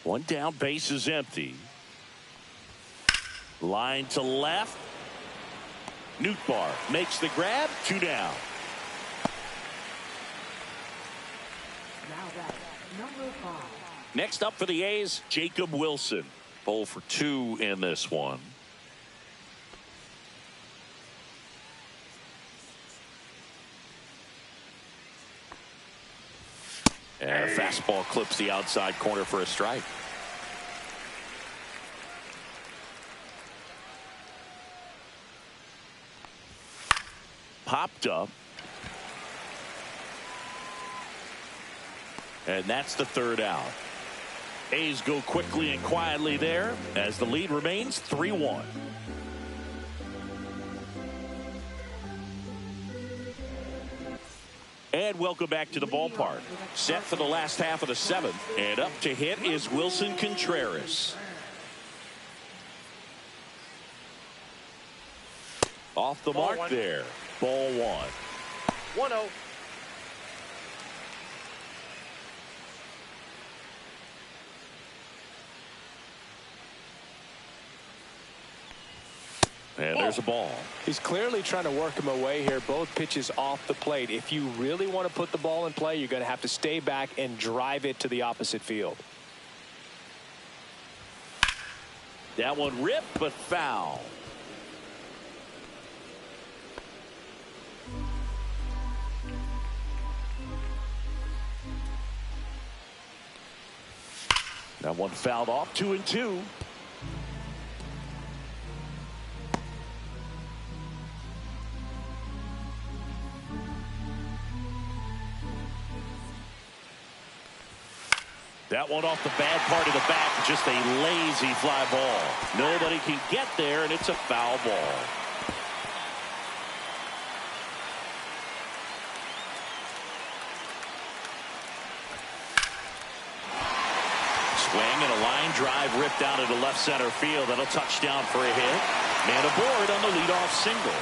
One down, base is empty. Line to left. Nootbaar makes the grab. 2 down. Now that's number 5. Next up for the A's, Jacob Wilson. 0 for 2 in this one. And a fastball clips the outside corner for a strike. Popped up. And that's the 3rd out. A's go quickly and quietly there as the lead remains 3-1. And welcome back to the ballpark. Set for the last half of the 7th. And up to hit is Wilson Contreras. Off the mark there. Ball 1. 1-0. And there's a ball. He's clearly trying to work him away here. Both pitches off the plate. If you really want to put the ball in play, you're going to have to stay back and drive it to the opposite field. That one ripped, but foul. That one fouled off. 2-2. That one off the bad part of the back, just a lazy fly ball. Nobody can get there, and it's a foul ball. Swing and a line drive ripped out into left center field. That'll touchdown for a hit. Man aboard on the leadoff single.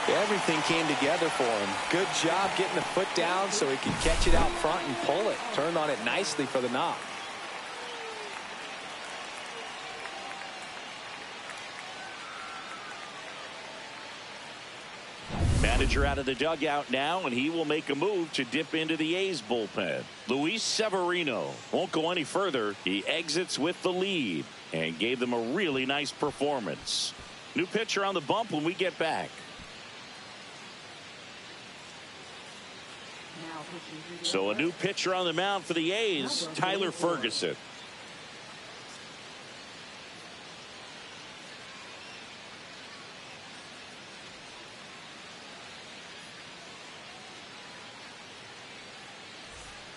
Everything came together for him. Good job getting the foot down so he could catch it out front and pull it. Turned on it nicely for the knock. Manager out of the dugout now, and he will make a move to dip into the A's bullpen. Luis Severino won't go any further. He exits with the lead and gave them a really nice performance. New pitcher on the bump when we get back. So a new pitcher on the mound for the A's, Tyler Ferguson.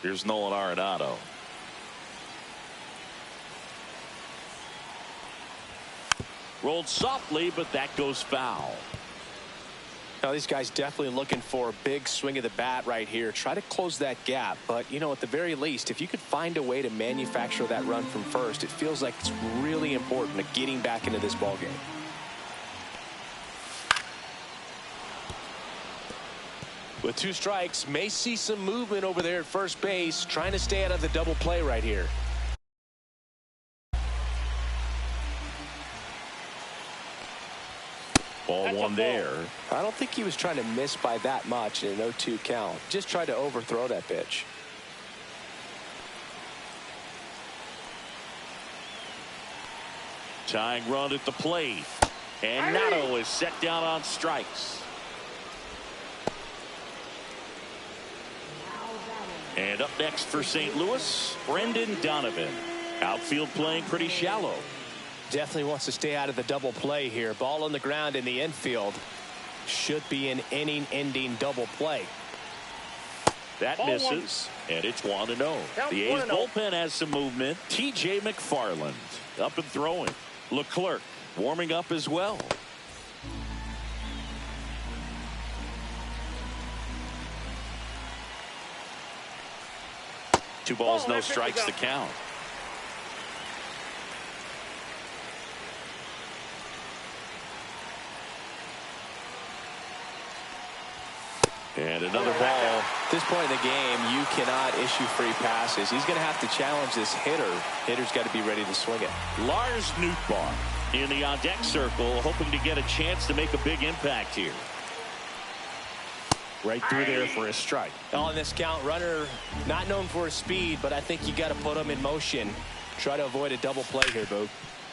Here's Nolan Arenado. Rolled softly, but that goes foul. Now these guys definitely looking for a big swing of the bat right here. Try to close that gap. But, you know, at the very least, if you could find a way to manufacture that run from first, it feels like it's really important to getting back into this ballgame. With 2 strikes, may see some movement over there at first base, trying to stay out of the double play right here. Ball 1 there. I don't think he was trying to miss by that much in an 0-2 count. Just tried to overthrow that pitch. Tying run at the plate. And Nato is set down on strikes. And up next for St. Louis, Brendan Donovan. Outfield playing pretty shallow. Definitely wants to stay out of the double play here. Ball on the ground in the infield. Should be an inning-ending double play. That misses, and it's 1-0. The A's bullpen has some movement. T.J. McFarland up and throwing. Leclerc warming up as well. Two balls, no strikes to count. And another ball. At this point in the game, you cannot issue free passes. He's going to have to challenge this hitter. Hitter's got to be ready to swing it. Lars Nootbaar in the on-deck circle, hoping to get a chance to make a big impact here. Right through there for a strike. On this count, runner not known for his speed, but I think you got to put him in motion. Try to avoid a double play here, Boog.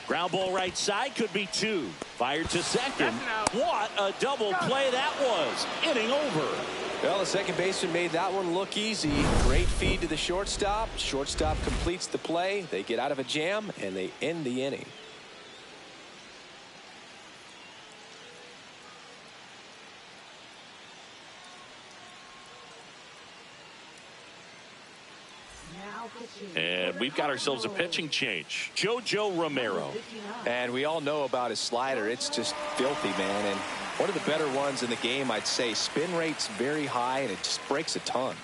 Ground ball right side, could be two. Fired to second. What a double play that was. Inning over. Well, the second baseman made that one look easy. Great feed to the shortstop. Shortstop completes the play. They get out of a jam, and they end the inning. And we've got ourselves a pitching change. JoJo Romero. And we all know about his slider. It's just filthy, man. And one of the better ones in the game, I'd say. Spin rate's very high, and it just breaks a ton.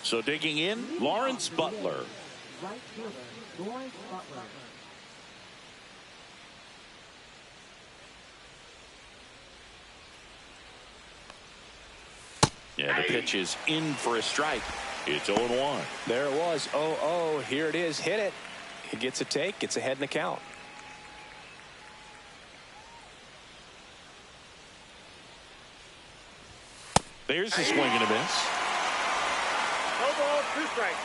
So digging in, Lawrence Butler. Right fielder, Lawrence Butler. Yeah, the pitch is in for a strike. It's 0-1. There it was. 0-0. Here it is. Hit it. He gets a take. Gets ahead in the count. There's a swing and a miss. No ball, 2 strikes.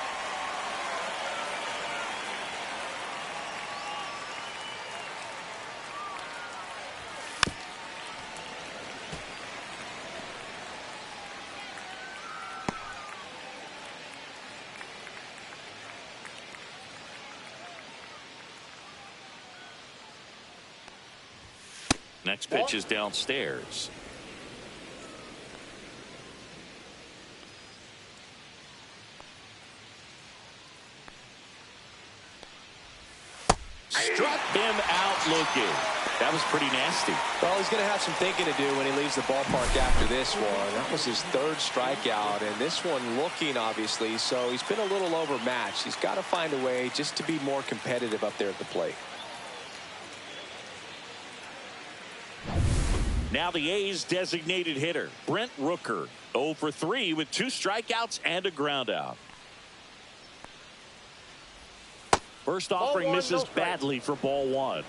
Next pitch is downstairs. Struck him out looking. That was pretty nasty. Well, he's going to have some thinking to do when he leaves the ballpark after this one. That was his 3rd strikeout, and this one looking, obviously, so he's been a little overmatched. He's got to find a way just to be more competitive up there at the plate. Now the A's designated hitter, Brent Rooker, 0 for 3 with 2 strikeouts and a ground out. First offering misses badly for ball 1.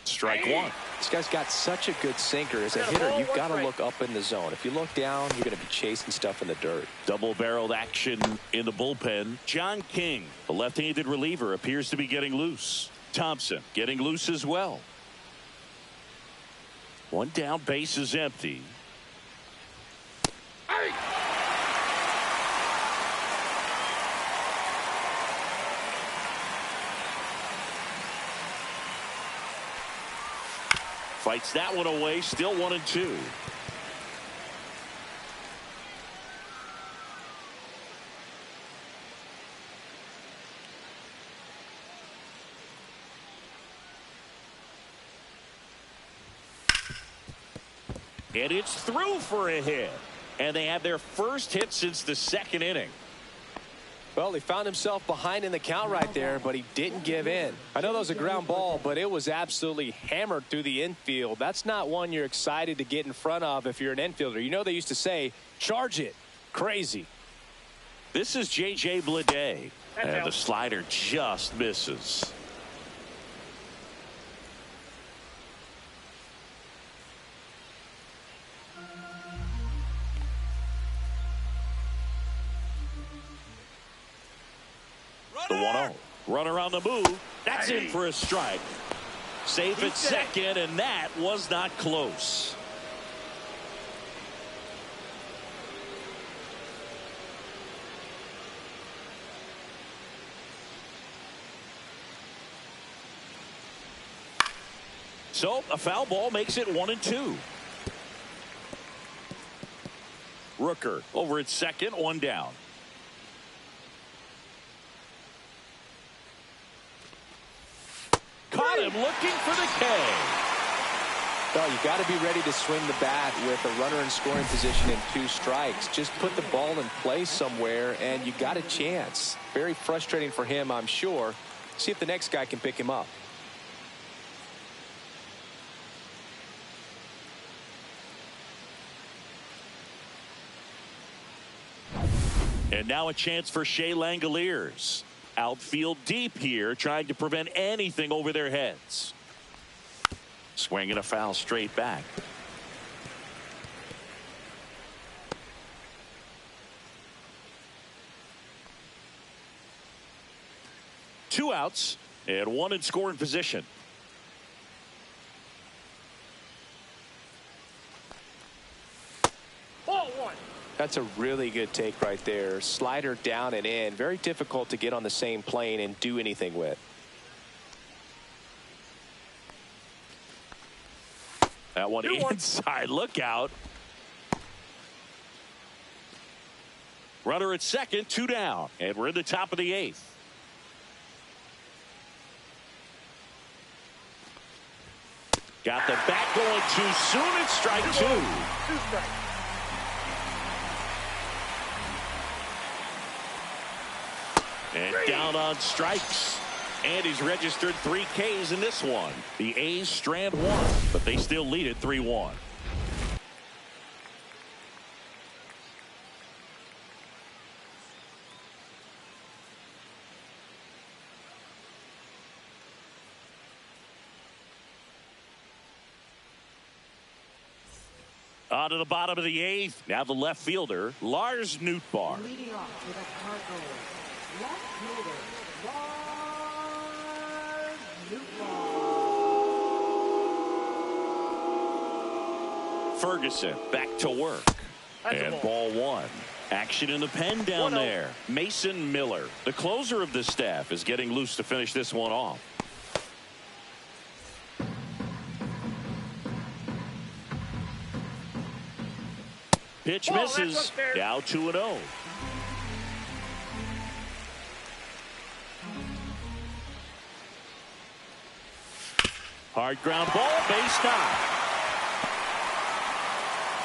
Strike 1. This guy's got such a good sinker. As a hitter, you've got to look up in the zone. If you look down, you're going to be chasing stuff in the dirt. Double-barreled action in the bullpen. John King, the left-handed reliever, appears to be getting loose. Thompson getting loose as well. One down, base is empty. Fights that one away, still 1-2. And it's through for a hit. And they have their first hit since the 2nd inning. Well, he found himself behind in the count right there, but he didn't give in. I know that was a ground ball, but it was absolutely hammered through the infield. That's not one you're excited to get in front of if you're an infielder. You know they used to say, charge it. Crazy. This is J.J. Bleday. And the slider just misses. The 1-0. Runner on the move. That's in for a strike. Safe at second, and that was not close. So a foul ball makes it 1-2. Rooker over at second, 1 down. Caught him looking for the K. Well, you got to be ready to swing the bat with a runner in scoring position and 2 strikes. Just put the ball in play somewhere, and you got a chance. Very frustrating for him, I'm sure. See if the next guy can pick him up. And now a chance for Shea Langoliers. Outfield deep here, trying to prevent anything over their heads. Swinging a foul straight back. Two outs and one in scoring position. Ball one. That's a really good take right there. Slider down and in. Very difficult to get on the same plane and do anything with. That one inside. Look out. Runner at second, 2 down. And we're in the top of the 8th. Got the bat going too soon. It's strike 2. 2 strikes. And down on strikes. And he's registered 3 Ks in this one. The A's strand 1, but they still lead it 3-1. On to the bottom of the 8th. Now the left fielder, Lars Nootbaar. Leading off with a Cardinals left fielder, Lars Nootbaar. Ferguson back to work. And ball 1. Action in the pen down there. Mason Miller, the closer of the staff, is getting loose to finish this one off. Pitch misses. Now 2-0. Hard ground ball, base knock.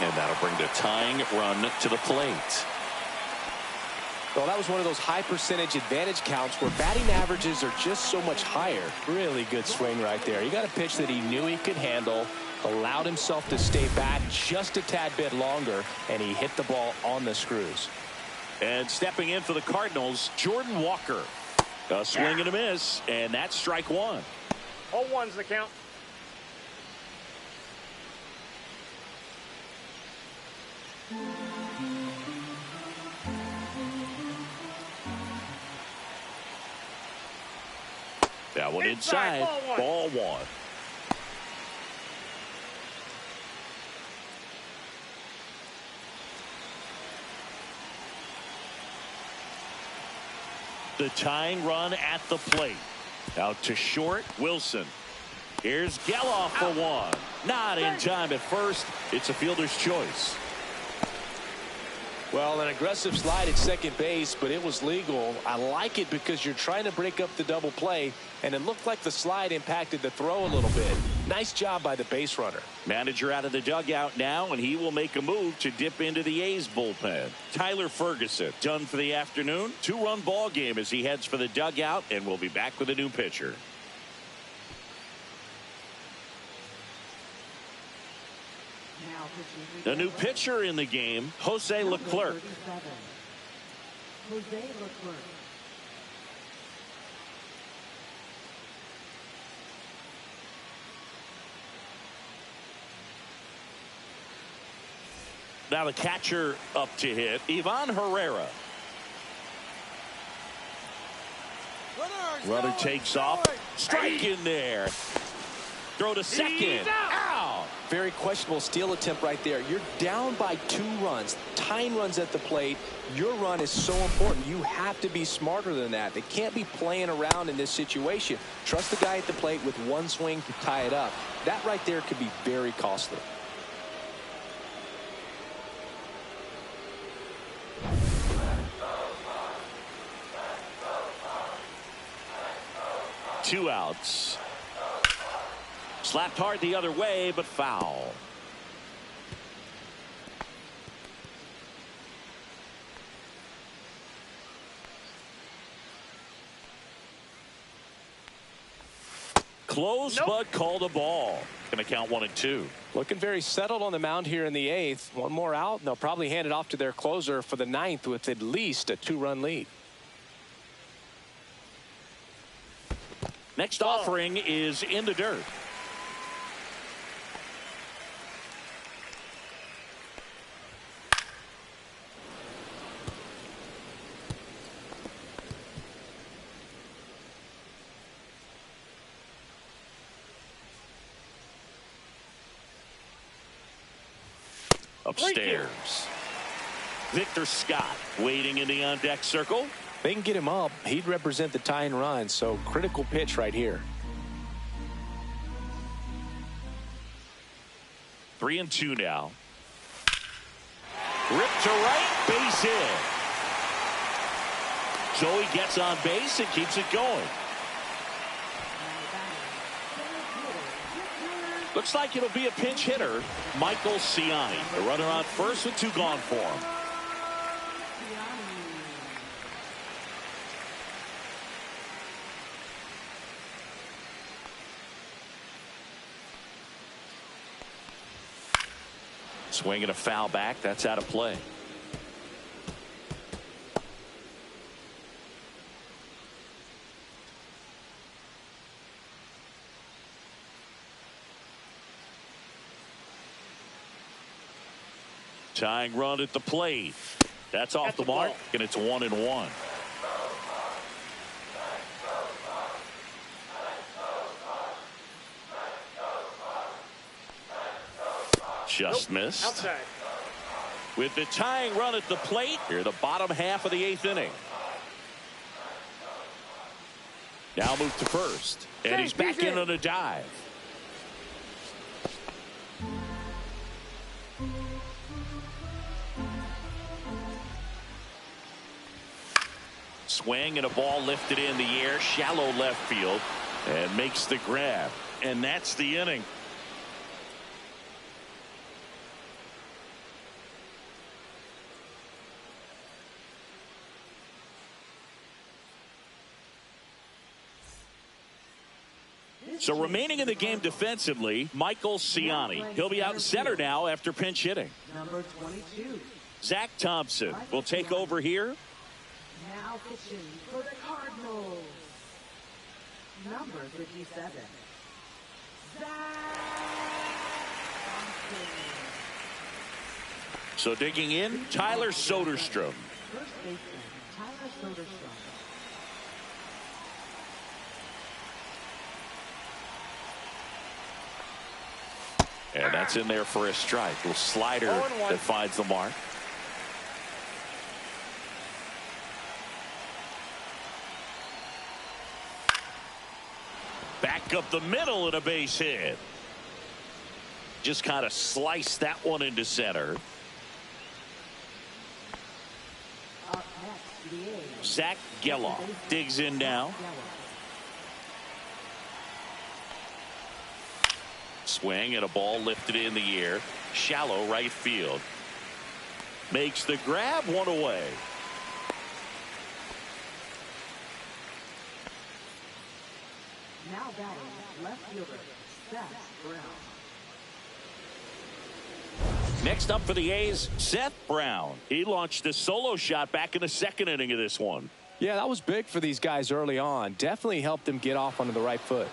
And that'll bring the tying run to the plate. Well, that was one of those high percentage advantage counts where batting averages are just so much higher. Really good swing right there. He got a pitch that he knew he could handle, allowed himself to stay back just a tad bit longer, and he hit the ball on the screws. And stepping in for the Cardinals, Jordan Walker. A swing and a miss, and that's strike 1. 0-1's the count. That one inside. Ball 1. The tying run at the plate. Out to short, Wilson. Here's Geloff for 1. Not in time at first. It's a fielder's choice. Well, an aggressive slide at second base, but it was legal. I like it because you're trying to break up the double play, and it looked like the slide impacted the throw a little bit. Nice job by the base runner. Manager out of the dugout now, and he will make a move to dip into the A's bullpen. Tyler Ferguson done for the afternoon. 2-run ball game as he heads for the dugout, and we'll be back with a new pitcher. The new pitcher in the game, Jose Leclerc. Jose Leclerc. Now the catcher up to hit, Ivan Herrera. Runner takes off. Strike in there. Throw to second. Out. Very questionable steal attempt right there. You're down by 2 runs. Tying runs at the plate. Your run is so important. You have to be smarter than that. They can't be playing around in this situation. Trust the guy at the plate with 1 swing to tie it up. That right there could be very costly. Two outs. Slapped hard the other way, but foul. close, but called a ball. Going to count 1-2. Looking very settled on the mound here in the 8th. One more out, and they'll probably hand it off to their closer for the 9th with at least a 2-run lead. Next offering is in the dirt. Upstairs. Victor Scott waiting in the on-deck circle. They can get him up. He'd represent the tying run, so critical pitch right here. 3-2 now. Ripped to right, base hit. Joey gets on base and keeps it going. Looks like it'll be a pinch hitter, Michael Ciani. The runner on first with 2 gone for him. Swing and a foul back. That's out of play. Tying run at the plate. That's off the mark, and it's 1-1. Just missed. Outside. With the tying run at the plate, here the bottom half of the 8th inning. Now move to first, and he's back in on a dive. Swing and a ball lifted in the air, shallow left field, and makes the grab. And that's the inning. So remaining in the game defensively, Michael Ciani. He'll be out in center now after pinch hitting. Number 22. Zach Thompson will take over here. Now pitching for the Cardinals. Number 57. Zach Thompson. So digging in, Tyler Soderstrom. First baseman, Tyler Soderstrom. And that's in there for a strike. Little slider that finds the mark. Back up the middle and a base hit. Just kind of sliced that one into center. Up next, the A's. Zach Geloff digs in now. Swing and a ball lifted in the air. Shallow right field. Makes the grab, one away. Now batting, left fielder, Seth Brown. Next up for the A's, Seth Brown. He launched a solo shot back in the 2nd inning of this one. Yeah, that was big for these guys early on. Definitely helped them get off onto the right foot.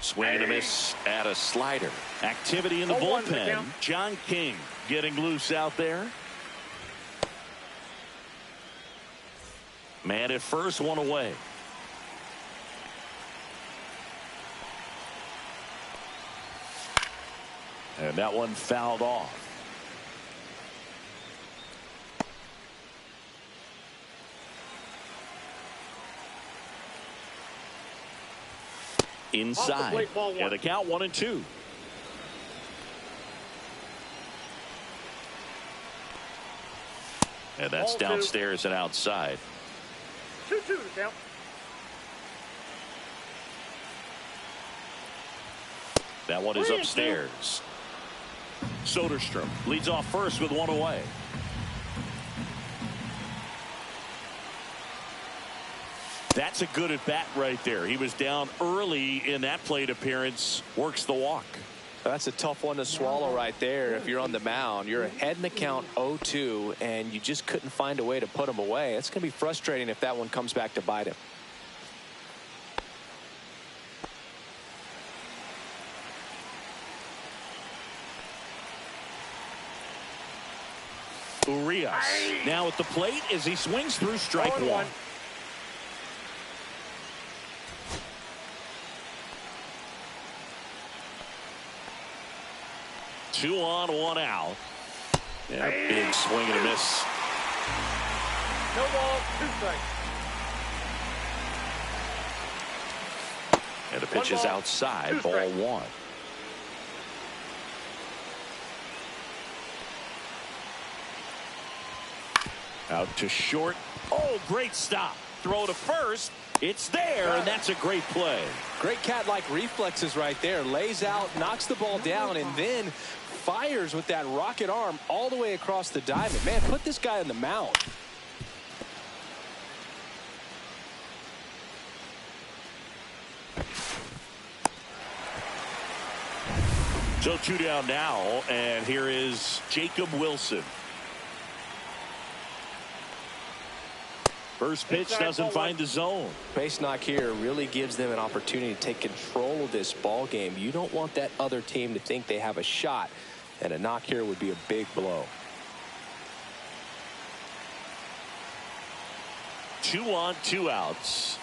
Swing and a miss at a slider. Activity in the bullpen. John King getting loose out there. Man at first, one away. And that one fouled off. Inside. And the count 1-2. And that's downstairs and outside. 2-2 to count. That one is upstairs. Soderstrom leads off first with one away. That's a good at bat right there. He was down early in that plate appearance. Works the walk. That's a tough one to swallow right there. If you're on the mound, you're ahead in the count 0-2, and you just couldn't find a way to put him away. It's going to be frustrating if that one comes back to bite him. Urias now at the plate as he swings through strike one. 2 on, 1 out. Yeah, big swing and a miss. No ball, 2 strikes. And the pitch is outside, ball 1. Out to short. Oh, great stop. Throw to first. It's there, and that's a great play. Great cat-like reflexes right there. Lays out, knocks the ball down, and then fires with that rocket arm all the way across the diamond. Man, put this guy on the mound. So 2 down now, and here is Jacob Wilson. First pitch doesn't find the zone. Base knock here really gives them an opportunity to take control of this ball game. You don't want that other team to think they have a shot, and a knock here would be a big blow. 2 on, 2 outs.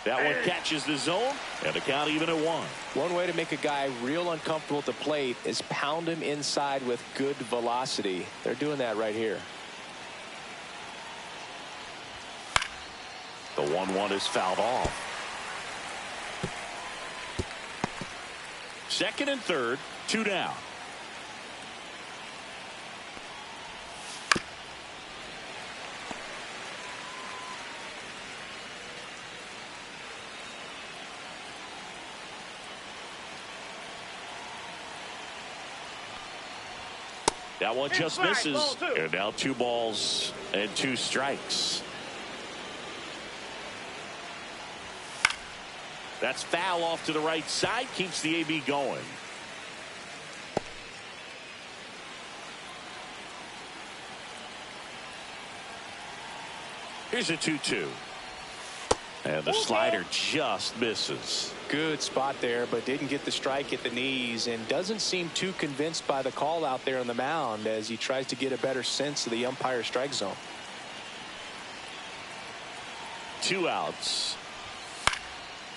That one catches the zone, and the count even at 1. One way to make a guy real uncomfortable at the plate is pound him inside with good velocity. They're doing that right here. The 1-1 is fouled off. Second and third, 2 down. That one just misses. And now 2 balls and 2 strikes. That's foul off to the right side. Keeps the AB going. Here's a 2-2. And the slider just misses. Good spot there, but didn't get the strike at the knees, and doesn't seem too convinced by the call out there on the mound as he tries to get a better sense of the umpire strike zone. 2 outs.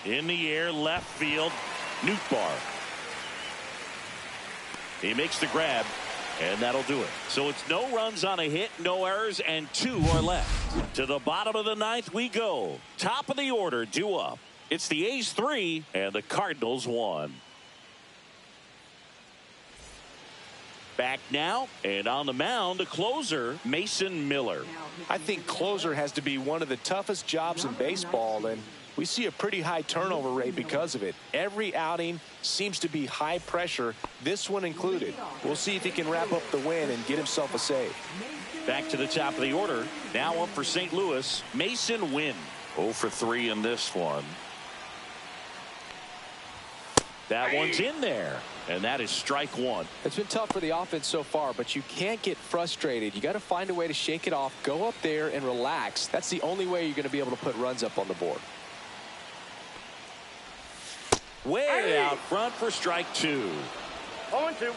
In the air, left field, Nootbaar. He makes the grab, and that'll do it. So it's no runs on a hit, no errors, and 2 are left. To the bottom of the 9th we go. Top of the order, due up. It's the A's 3 and the Cardinals 1. Back now, and on the mound, the closer, Mason Miller. I think closer has to be one of the toughest jobs in baseball, and we see a pretty high turnover rate because of it. Every outing seems to be high pressure, this one included. We'll see if he can wrap up the win and get himself a save. Back to the top of the order. Now up for St. Louis, Mason Wynn. 0 for 3 in this one. That one's in there, and that is strike 1. It's been tough for the offense so far, but you can't get frustrated. You got to find a way to shake it off, go up there and relax. That's the only way you're going to be able to put runs up on the board. Way out front for strike 2. 0-2.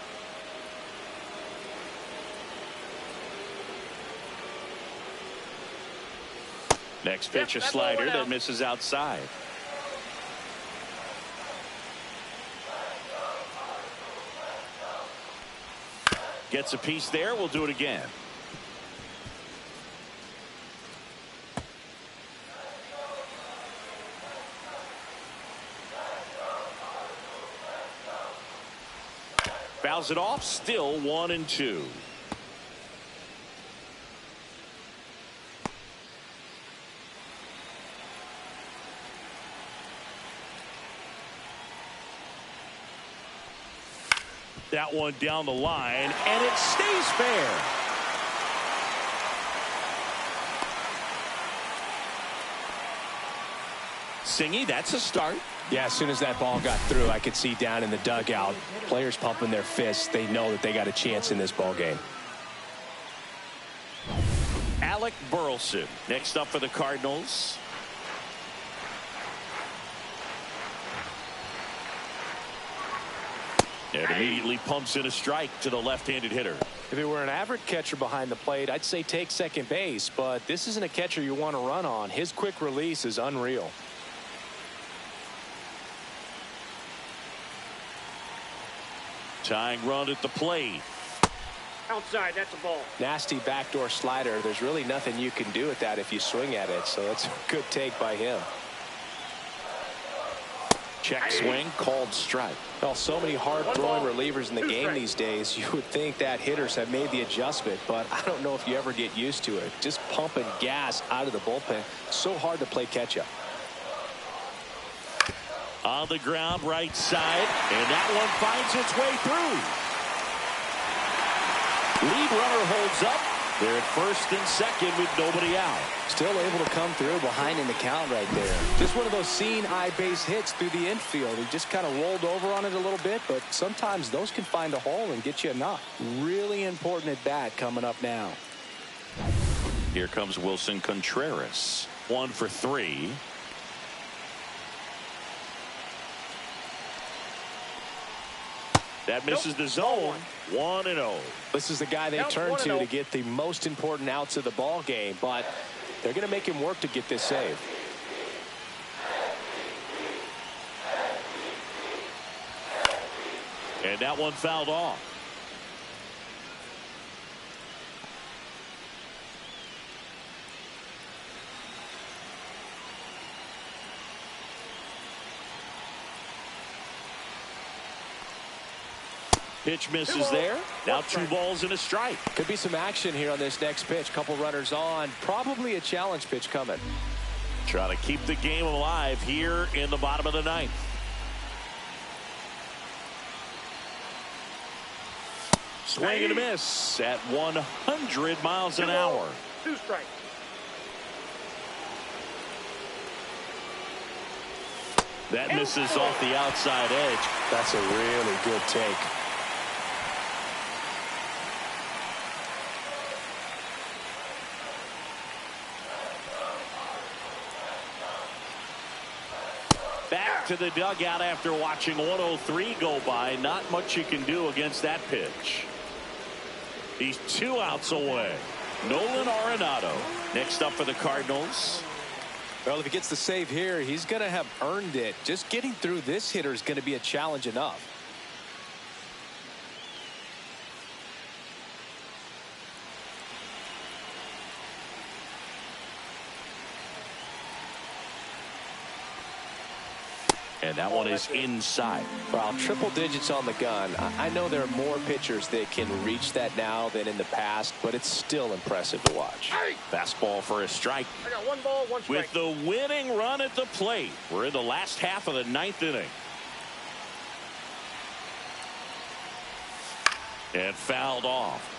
Next pitch, a slider that misses outside. Gets a piece there. We'll do it again. Fouls it off. Still 1-2. That one down the line, and it stays fair. Singy, that's a start. Yeah, as soon as that ball got through, I could see down in the dugout, players pumping their fists. They know that they got a chance in this ball game. Alec Burleson next up for the Cardinals. And immediately pumps in a strike to the left-handed hitter. If it were an average catcher behind the plate, I'd say take second base, but this isn't a catcher you want to run on. His quick release is unreal. Tying run at the plate. Outside, that's a ball. Nasty backdoor slider. There's really nothing you can do with that if you swing at it, so that's a good take by him. Check swing, called strike. Well, so many hard-throwing relievers in the game these days, you would think that hitters have made the adjustment, but I don't know if you ever get used to it. Just pumping gas out of the bullpen. So hard to play catch-up. On the ground, right side, and that one finds its way through. Lead runner holds up. They're at first and second with nobody out. Still able to come through behind in the count right there. Just one of those seeing eye base hits through the infield. He just kind of rolled over on it a little bit, but sometimes those can find a hole and get you a knock. Really important at bat coming up now. Here comes Wilson Contreras. 1 for 3. That misses the zone. 1-0. This is the guy they turn to get the most important outs of the ball game, but they're going to make him work to get this save. And that one fouled off. Pitch misses there. Now 2 balls and a strike. Could be some action here on this next pitch. Couple runners on. Probably a challenge pitch coming. Trying to keep the game alive here in the bottom of the 9th. Swing and a miss at 100 miles an hour. 2 strikes. That misses off the outside edge. That's a really good take. Back to the dugout after watching 103 go by. Not much you can do against that pitch. He's 2 outs away. Nolan Arenado next up for the Cardinals. Well, if he gets the save here, he's going to have earned it. Just getting through this hitter is going to be a challenge enough. And that one is inside. Well, triple digits on the gun. I know there are more pitchers that can reach that now than in the past, but it's still impressive to watch. Fastball for a strike. I got 1 ball, 1 strike. With the winning run at the plate. We're in the last half of the 9th inning. And fouled off.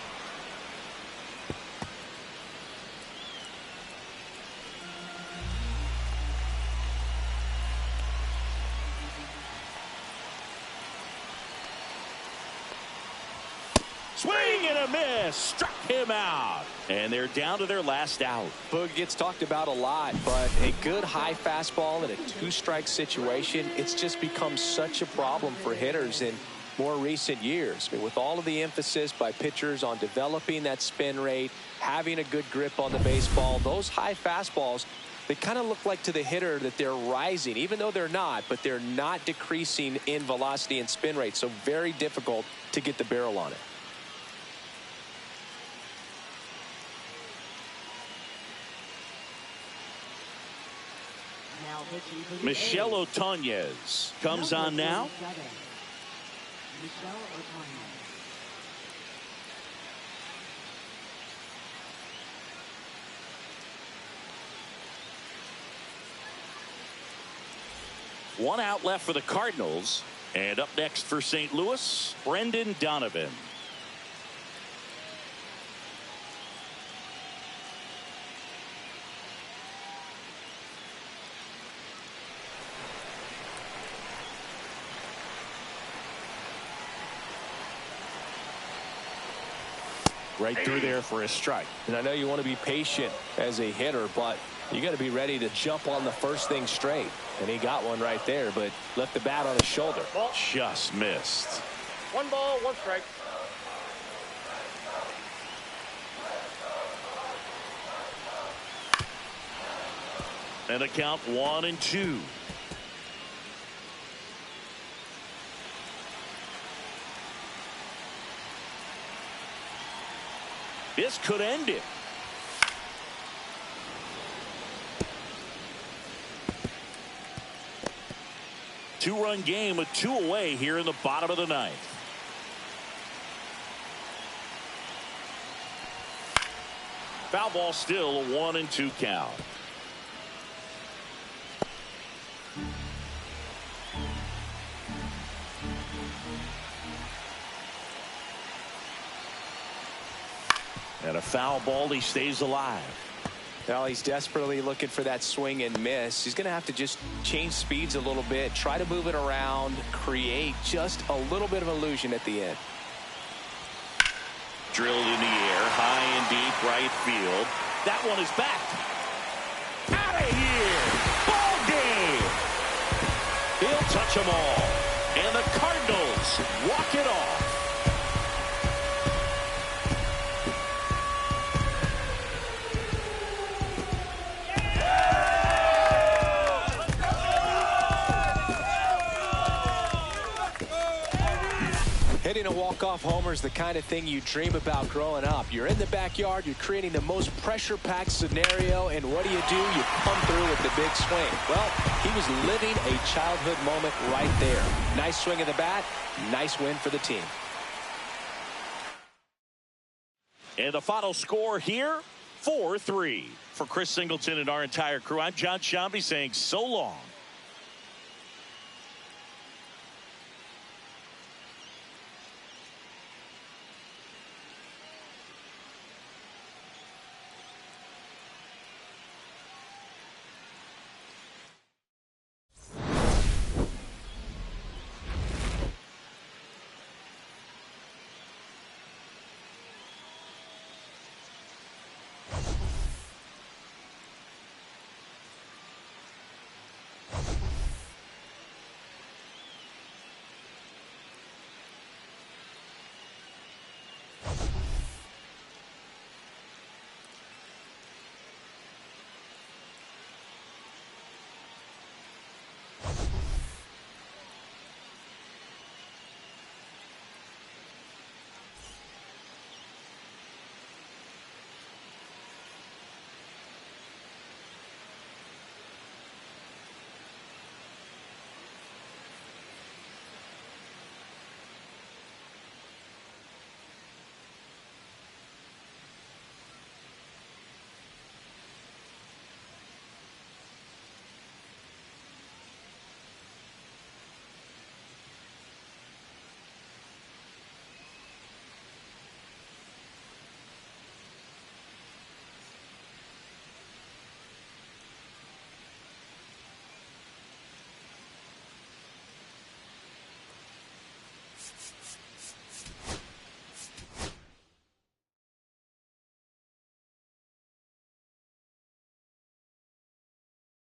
Swing and a miss. Struck him out. And they're down to their last out. Boog gets talked about a lot, but a good high fastball in a 2-strike situation, it's just become such a problem for hitters in more recent years. I mean, with all of the emphasis by pitchers on developing that spin rate, having a good grip on the baseball, those high fastballs, they kind of look like to the hitter that they're rising, even though they're not, but they're not decreasing in velocity and spin rate. So very difficult to get the barrel on it. Michelle Otanez comes on now. Michelle Otanez. One out left for the Cardinals. And up next for St. Louis, Brendan Donovan. Right through there for a strike. And I know you want to be patient as a hitter, but you got to be ready to jump on the first thing straight. And he got one right there, but left the bat on his shoulder. Ball. Just missed. 1 ball, 1 strike. And a count 1-2. This could end it. Two-run game with 2 away here in the bottom of the 9th. Foul ball, still a 1-2 count. And a foul ball. He stays alive. Now he's desperately looking for that swing and miss. He's going to have to just change speeds a little bit, try to move it around, create just a little bit of illusion at the end. Drilled in the air, high and deep right field. That one is back. Out of here. Ball game. He'll touch them all. And the Cardinals walk it off. Hitting a walk-off homer is the kind of thing you dream about growing up. You're in the backyard, you're creating the most pressure-packed scenario, and what do? You come through with the big swing. Well, he was living a childhood moment right there. Nice swing of the bat, nice win for the team. And the final score here, 4-3. For Chris Singleton and our entire crew, I'm John Shambi saying so long.